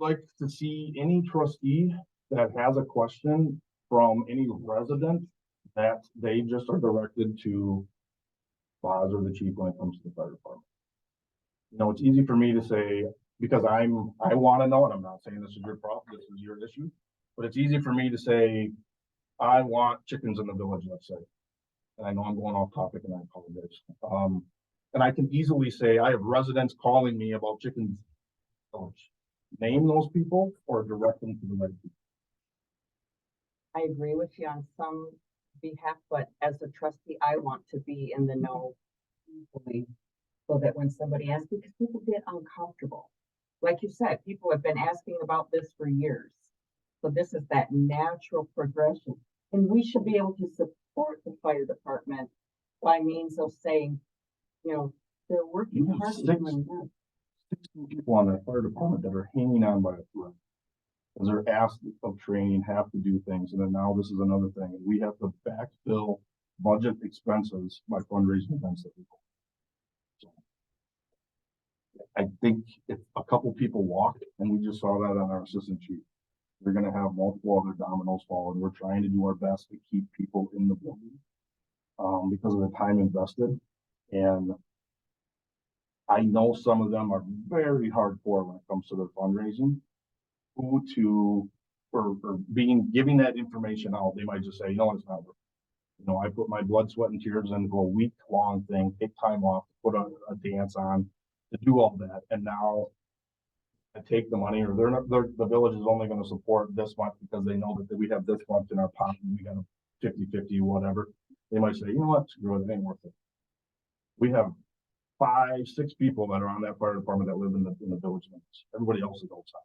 Like to see any trustee that has a question from any resident that they just are directed to Boz or the chief when it comes to the fire department. You know, it's easy for me to say, because I want to know, and I'm not saying this is your problem, this is your issue, but it's easy for me to say, I want chickens in the village, let's say. And I know I'm going off topic and I apologize. And I can easily say, I have residents calling me about chickens. Name those people or direct them to the right people. I agree with you on some behalf, but as a trustee, I want to be in the know easily, so that when somebody asks, because people get uncomfortable. Like you said, people have been asking about this for years. So this is that natural progression. And we should be able to support the fire department by means of saying, you know, they're working You have hard. 16 people on that fire department that are hanging on by a thread. Because they're asked of training, have to do things, and then now this is another thing. And we have to backfill budget expenses by fundraising events that we go. So I think if a couple people walk, and we just saw that on our assistant chief, we're gonna have multiple other dominoes fall, and we're trying to do our best to keep people in the building because of the time invested. And I know some of them are very hardcore when it comes to their fundraising. Who to, for giving that information out, they might just say, you know, it's not worth it. You know, I put my blood, sweat, and tears into a week-long thing, take time off, put a dance on, to do all that, and now I take the money, or the village is only going to support this month because they know that we have this month in our pocket, and we got a 50-50, whatever. They might say, you know what, screw it, it ain't worth it. We have 5-6 people that are on that fire department that live in the village limits. Everybody else is outside.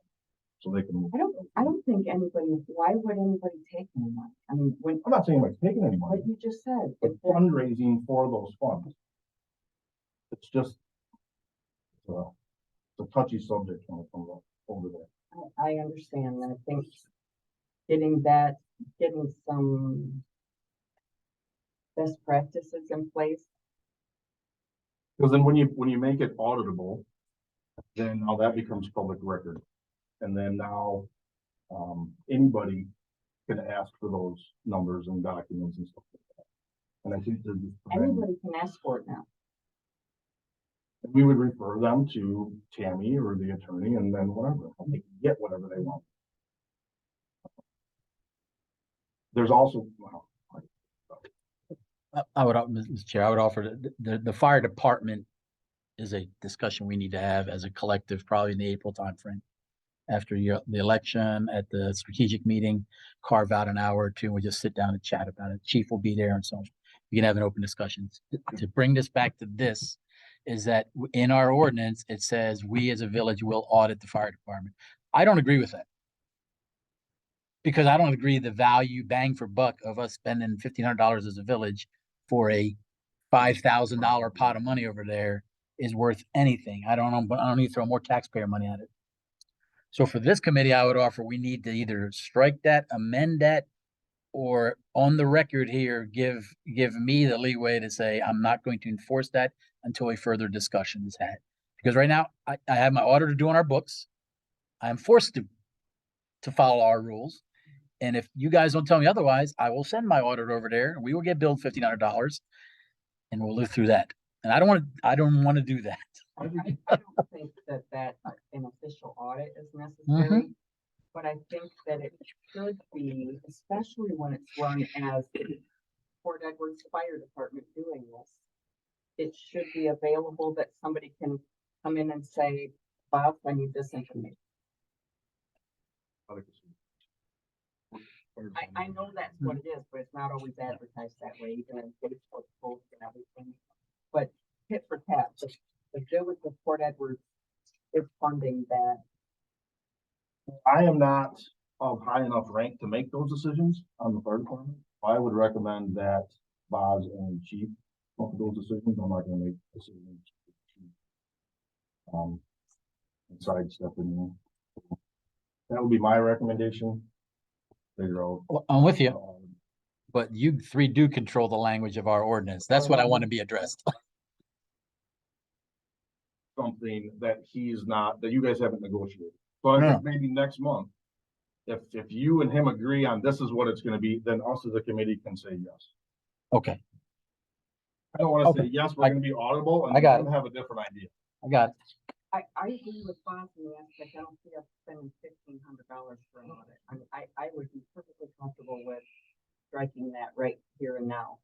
So they can move. I don't think anybody, why would anybody take any money? I mean, when, I'm not saying anybody's taking any money, what you just said, but fundraising for those funds. It's just, it's a touchy subject when it comes up over there. I understand, and I think getting some best practices in place Cause then when you make it auditable, then now that becomes public record. And then now, anybody can ask for those numbers and documents and stuff like that. And I think that Anybody can ask for it now. we would refer them to Tammy or the attorney and then whatever, and they can get whatever they want. There's also, well, I would, Mr. Chair, I would offer the fire department is a discussion we need to have as a collective, probably in the April timeframe. After the election, at the strategic meeting, carve out an hour or two, and we just sit down and chat about it. Chief will be there and so on. We can have an open discussion. To bring this back to this, is that in our ordinance, it says we as a village will audit the fire department. I don't agree with that. Because I don't agree the value bang for buck of us spending $1,500 as a village for a $5,000 pot of money over there is worth anything. I don't know, but I don't need to throw more taxpayer money at it. So for this committee, I would offer we need to either strike that, amend that, or on the record here, give me the leeway to say I'm not going to enforce that until a further discussion is had. Because right now I have my auditor doing our books. I am forced to follow our rules. And if you guys don't tell me otherwise, I will send my auditor over there and we will get billed $1,500 and we'll live through that. And I don't want to do that. I don't think that an official audit is necessary, but I think that it should be, especially when it's run as Port Edwards Fire Department doing this. It should be available that somebody can come in and say, Bob, I need this information. I know that's what it is, but it's not always advertised that way, even in Facebook posts and everything. But tit for tat, the village of Port Edwards is funding that. I am not of high enough rank to make those decisions on the fire department. I would recommend that Boz and Chief make those decisions. I'm not gonna make decisions. And sidestepping them. That would be my recommendation. Figure out. Well, I'm with you, but you three do control the language of our ordinance. That's what I want to be addressed. Something that he's not, that you guys haven't negotiated. So I think maybe next month, if you and him agree on this is what it's gonna be, then us as a committee can say yes. Okay, I don't wanna say, Okay. yes, we're gonna be audible, and I got then have a different idea. I got it. I agree with Bob in the aspect, I don't see us spending $1,500 for an audit. I mean, I would be perfectly comfortable with striking that right here and now.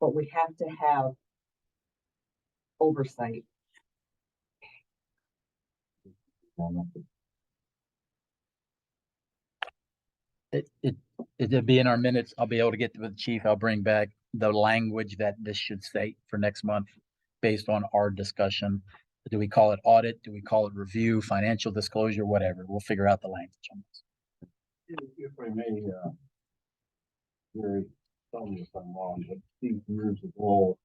But we have to have oversight. It'll be in our minutes. I'll be able to get with the chief. I'll bring back the language that this should state for next month based on our discussion. Do we call it audit? Do we call it review, financial disclosure, whatever? We'll figure out the language on this. If I may, Gary, tell me if I'm wrong, but years ago,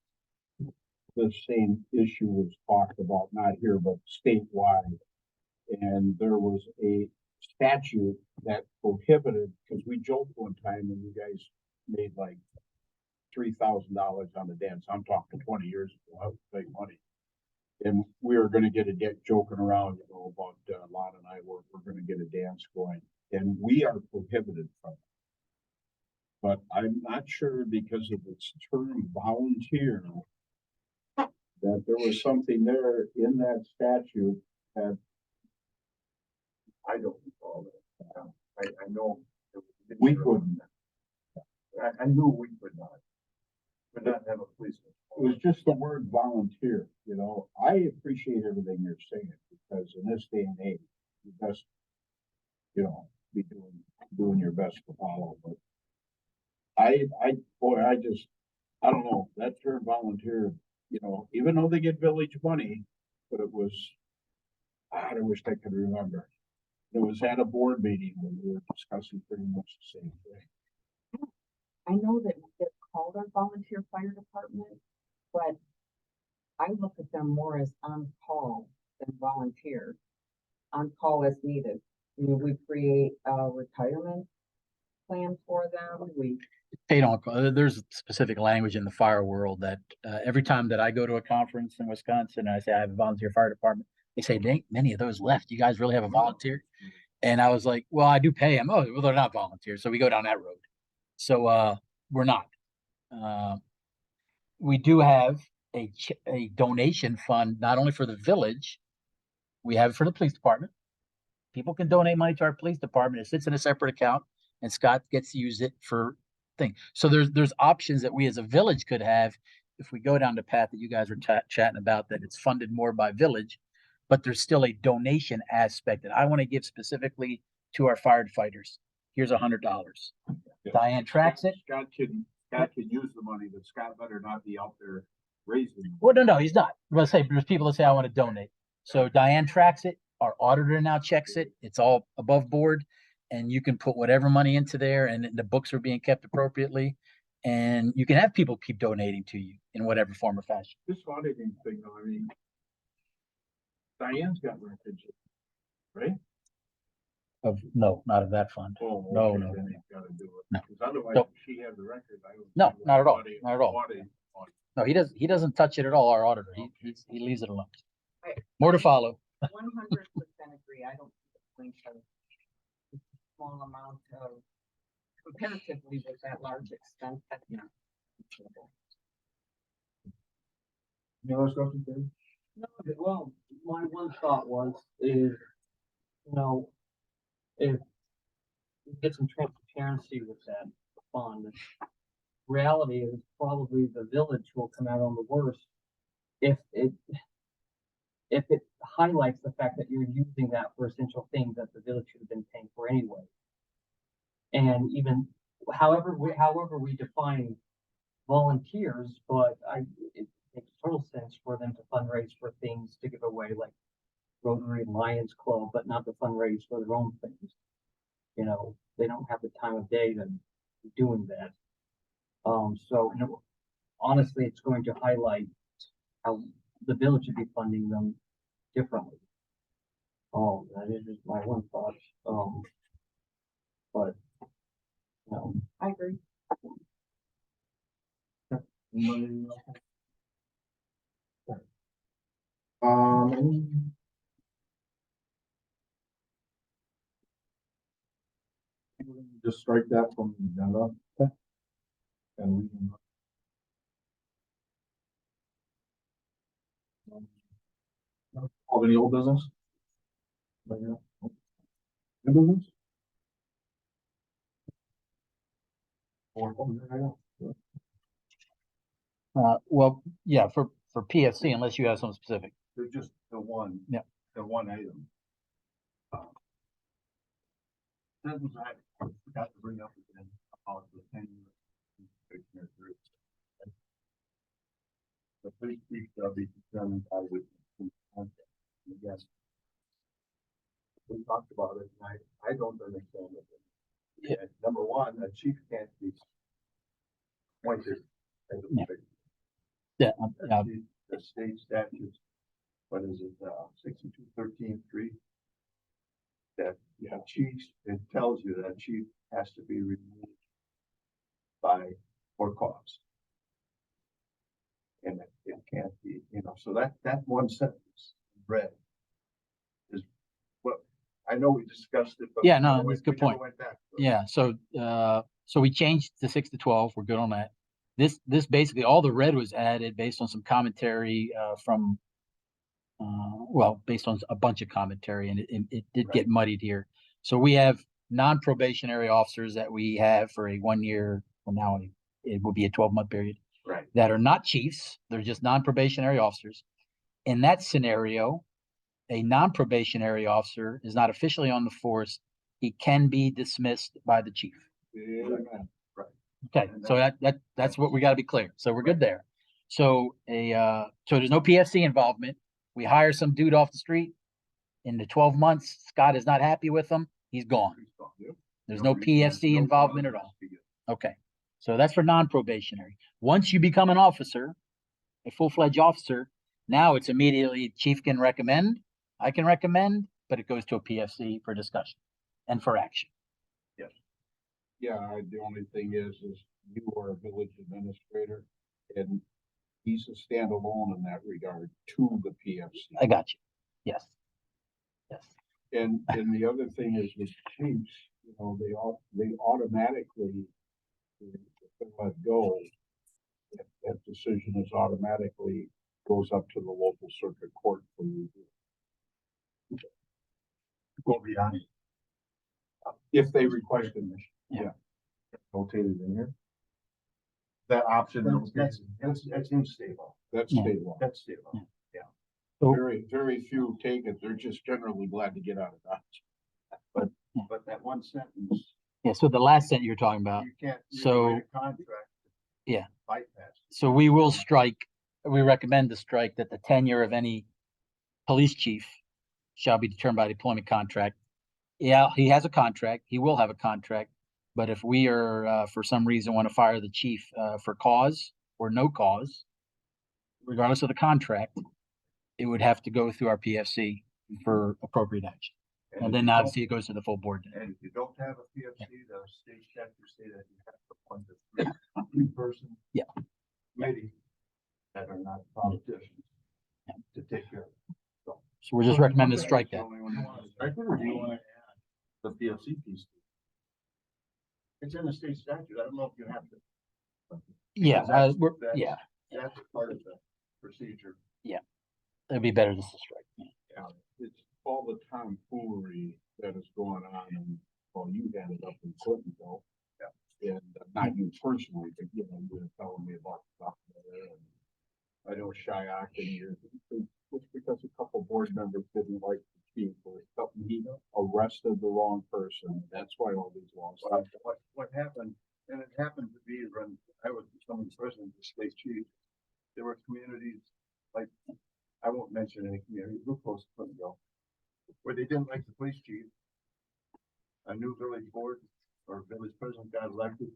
the same issue was talked about, not here, but statewide. And there was a statute that prohibited, because we joked one time and you guys made like $3,000 on the dance. I'm talking 20 years ago, that was big money. And we were gonna get a joking around, about Lon and I we're gonna get a dance going, and we are prohibited from it. But I'm not sure because of its term volunteer, that there was something there in that statute that I don't recall that. I know. we couldn't. I knew we could not have a policeman. It was just the word volunteer, I appreciate everything you're saying, because in this day and age, you best, be doing your best to follow, but I don't know, that term volunteer, even though they get village money, but it was, I wish I could remember. It was at a board meeting when we were discussing pretty much the same thing. I know that it's called our volunteer fire department, but I look at them more as on call than volunteer. On call as needed. We create a retirement plan for them. We paid on call. There's specific language in the fire world that every time that I go to a conference in Wisconsin and I say I have a volunteer fire department, they say, "Dang, many of those left. You guys really have a volunteer?" And I was like, "Well, I do pay them." Oh, well, they're not volunteers, so we go down that road. So we're not. We do have a donation fund, not only for the village, we have it for the police department. People can donate money to our police department. It sits in a separate account, and Scott gets to use it for things. So there's options that we as a village could have if we go down the path that you guys were chatting about, that it's funded more by village, but there's still a donation aspect that I want to give specifically to our firefighters. Here's $100. Diane tracks it. Scott can use the money, but Scott better not be out there raising. Well, no, he's not. Let's say there's people that say I want to donate. So Diane tracks it. Our auditor now checks it. It's all above board, and you can put whatever money into there, and the books are being kept appropriately, and you can have people keep donating to you in whatever form or fashion. This auditing thing, though, I mean, Diane's got records, right? No, not of that fund. Oh, No, okay, no, then no. he's gotta do it. No. Because otherwise, Nope. if she had the record, I would. No, not at all. Not at all. Audit. No, he doesn't touch it at all. Our auditor, he leaves it alone. Right. More to follow. 100% agree. I don't see the point of a small amount of comparatively with that large extent. That, you know. Any other questions, Dave? No, well, my one thought was, if we get some transparency with that fund, reality is probably the village will come out on the worst if it highlights the fact that you're using that for essential things that the village should have been paying for anyway. And even however we define volunteers, but it makes total sense for them to fundraise for things to give away, like Rotary and Lions Club, but not to fundraise for their own things. You know, they don't have the time of day to be doing that. So honestly, it's going to highlight how the village should be funding them differently. That is just my one thought. But I agree. Anybody else? Just strike that from the agenda. Okay. And we can. Of any old business? New business? Well, yeah, for PFC, unless you have something specific. They're just the one. Yeah. The one item. Sentence I forgot to bring up again about the 10-year group. The police chief shall be determined by the yes. We talked about it, and I don't understand it. Yeah. Number one, a chief can't be appointed as a Yeah. police. Yeah, The state statute, what is it, 6213(3)? That chief, it tells you that chief has to be removed for cause. And it can't be, so that one sentence read is what, I know we discussed it, but. Yeah, no, we that's a good never point. went back to it. Yeah, so we changed to 6 to 12. We're good on that. This basically, all the red was added based on some commentary from based on a bunch of commentary, and it did get muddied here. So we have non-probationary officers that we have for a 1 year, well, now it will be a 12-month period. Right. That are not chiefs. They're just non-probationary officers. In that scenario, a non-probationary officer is not officially on the force. He can be dismissed by the chief. Yeah, right. Okay, so that's what we got to be clear. So we're good there. So so there's no PFC involvement. We hire some dude off the street. In the 12 months, Scott is not happy with him. He's gone. There's no PFC involvement at all. Okay, so that's for non-probationary. Once you become an officer, a full-fledged officer, now it's immediately chief can recommend, I can recommend, but it goes to a PFC for discussion and for action. Yes. Yeah, the only thing is you are a village administrator, and he's a standalone in that regard to the PFC. I got you. Yes. Yes. And the other thing is with chiefs, you know, they automatically, if they let go, that decision is automatically goes up to the local circuit court for review. Go beyond, If they request admission. notated in here. That option. That's in state law. That's Yeah. state law. That's state law. So- Very few take it. They're just generally glad to get out of Dodge. But that one sentence, Yeah, so the last sentence you're talking about, you can't. you so- write a Contract. Yeah. Bypass. so we will strike, we recommend to strike that the tenure of any police chief shall be determined by deployment contract. Yeah, he has a contract, he will have a contract, but if we are, for some reason, want to fire the chief, for cause or no cause, regardless of the contract, it would have to go through our PFC for appropriate action. And if then you don't- obviously it goes to the full board. And if you don't have a PFC, the state statutes say that you have to appoint a three-person. Yeah. Committee that are not politicians. To take care of it. So we're just recommending to strike that. Only one you want to strike it, or do you want to add the PFC piece? It's in the state statute. I don't know if you have to. Yeah, That's- that's- yeah, That's part of the procedure. it'd be better just to strike. Yeah. Yeah, it's all the tomfoolery that is going on, and, well, you had it up in Clintonville. And not you personally, but, you know, you were telling me about stuff there, and I know Shyok and you, it's because a couple board members didn't like the chief, or something, he arrested the wrong person, that's why all these laws. What happened, and it happened to be when I was becoming president of the state chief, there were communities, like, I won't mention any community, real close to Clintonville, where they didn't like the police chief. A new village board or village president got elected,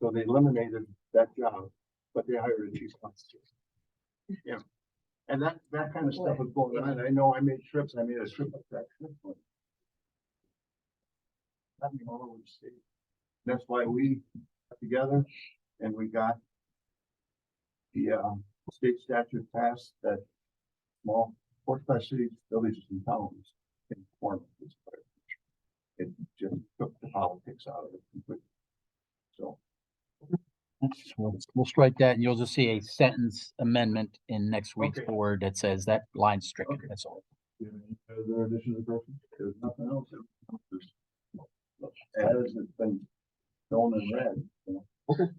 so they eliminated that job, but they hired a chief constable. Yeah, and that kind of stuff was going on, I know I made a trip up that trip. Happening all over the state. That's why we got together and we got the, state statute passed that small forty-five cities, villages and towns can form this. It just took the politics out of it completely. So, We'll strike that and you'll just see a sentence amendment in next week's Okay. board that says that line stricken, Okay. that's all. Do you have any other additions or corrections? there's nothing else. As it's been shown in red, you know.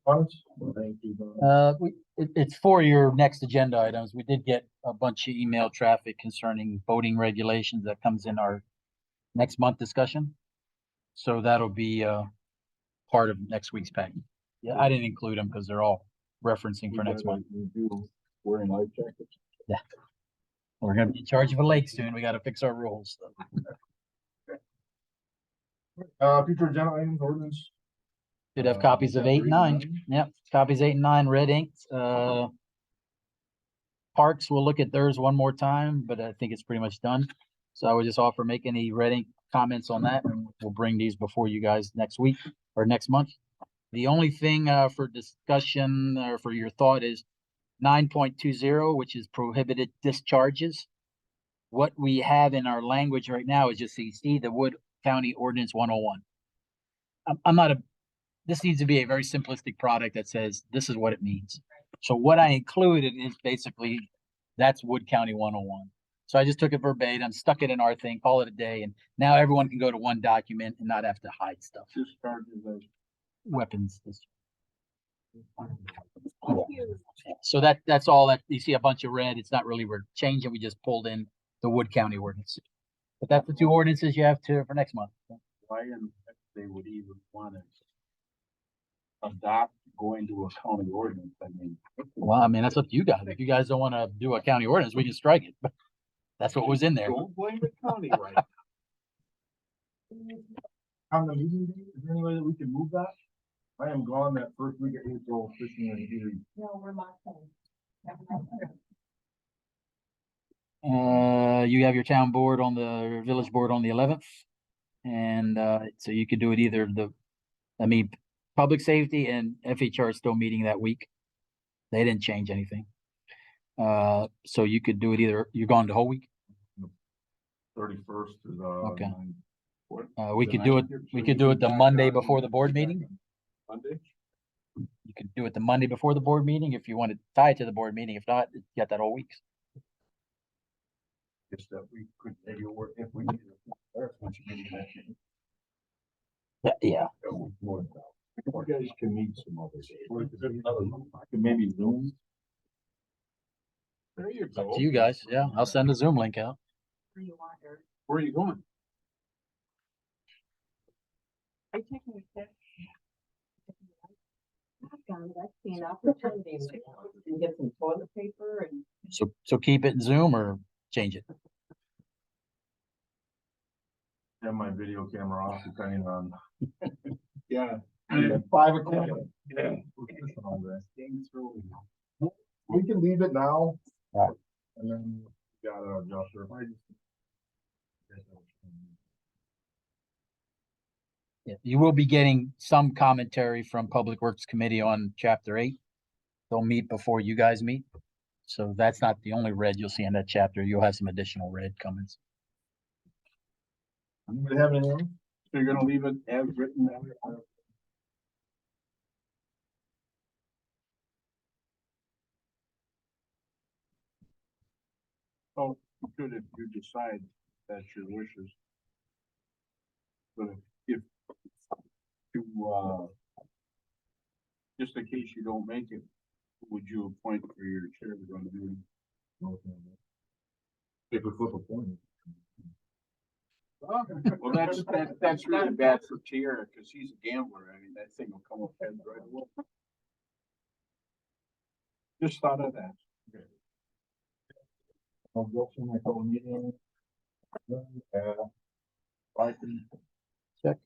Comments? Thank you. It's for your next agenda items. We did get a bunch of email traffic concerning voting regulations that comes in our next month discussion. So that'll be, part of next week's package. Yeah, I didn't include them because they're all referencing for next month. Review wearing life jackets. We're gonna be in charge of a lake soon. We gotta fix our rules. Future agenda items, ordinance. Should have copies of 8 and 9. Yep, copies 8 and 9, red ink. Parks, we'll look at theirs one more time, but I think it's pretty much done. So I would just offer, make any red ink comments on that, and we'll bring these before you guys next week or next month. The only thing, for discussion or for your thought is 9.20, which is prohibited discharges. What we have in our language right now is just, you see the Wood County Ordinance 101. I'm not this needs to be a very simplistic product that says, this is what it means. So what I included is basically, that's Wood County 101. So I just took it verbatim, stuck it in our thing, call it a day, and now everyone can go to one document and not have to hide stuff. Discharges as Weapons. So that's all that, you see a bunch of red, it's not really, we're changing, we just pulled in the Wood County ordinance. But that's the 2 ordinances you have to, for next month. why and if they would even want to adopt going to a county ordinance, I mean. Well, I mean, that's up to you guys. If you guys don't want to do a county ordinance, we can strike it, but that's what was in there. Don't blame the county, right? On the meeting date, is there any way that we can move that? I am gone that first week of April, fishing and hearing. No, we're not saying. You have your town board on the village board on the 11th. And, so you could do it either the I mean, public safety and FHR are still meeting that week. They didn't change anything. So you could do it either, you're gone the whole week. 31st to the. Okay. 9th. We could do it, we could do it the Monday before the board meeting. Monday? You could do it the Monday before the board meeting if you want to tie it to the board meeting. If not, you got that whole week. Guess that we could maybe work if we needed. Yeah. You guys can meet some others. I can maybe Zoom. There you It's up go. to you guys. Yeah, I'll send a Zoom link out. Where you want, Eric? Where are you going? Are you taking a pic? I've got it. I've seen opportunities and get some toilet paper and. So keep it in Zoom or change it. Have my video camera off depending on. Yeah. 5 o'clock. Yeah. We can leave it now. And then we gotta adjust her. Yeah, you will be getting some commentary from Public Works Committee on Chapter 8. They'll meet before you guys meet. So that's not the only red you'll see in that chapter. You'll have some additional red comments. Anybody have anything? So you're gonna leave it as written? Oh, you could if you decide that's your wishes. But if you, just in case you don't make it, who would you appoint for your chair to run the meeting? If we flip a coin. Well, that's really bad for Tierra, cause he's a gambler. I mean, that thing will come up heads right away. Just thought of that. I'll go through my whole meeting. I can Check.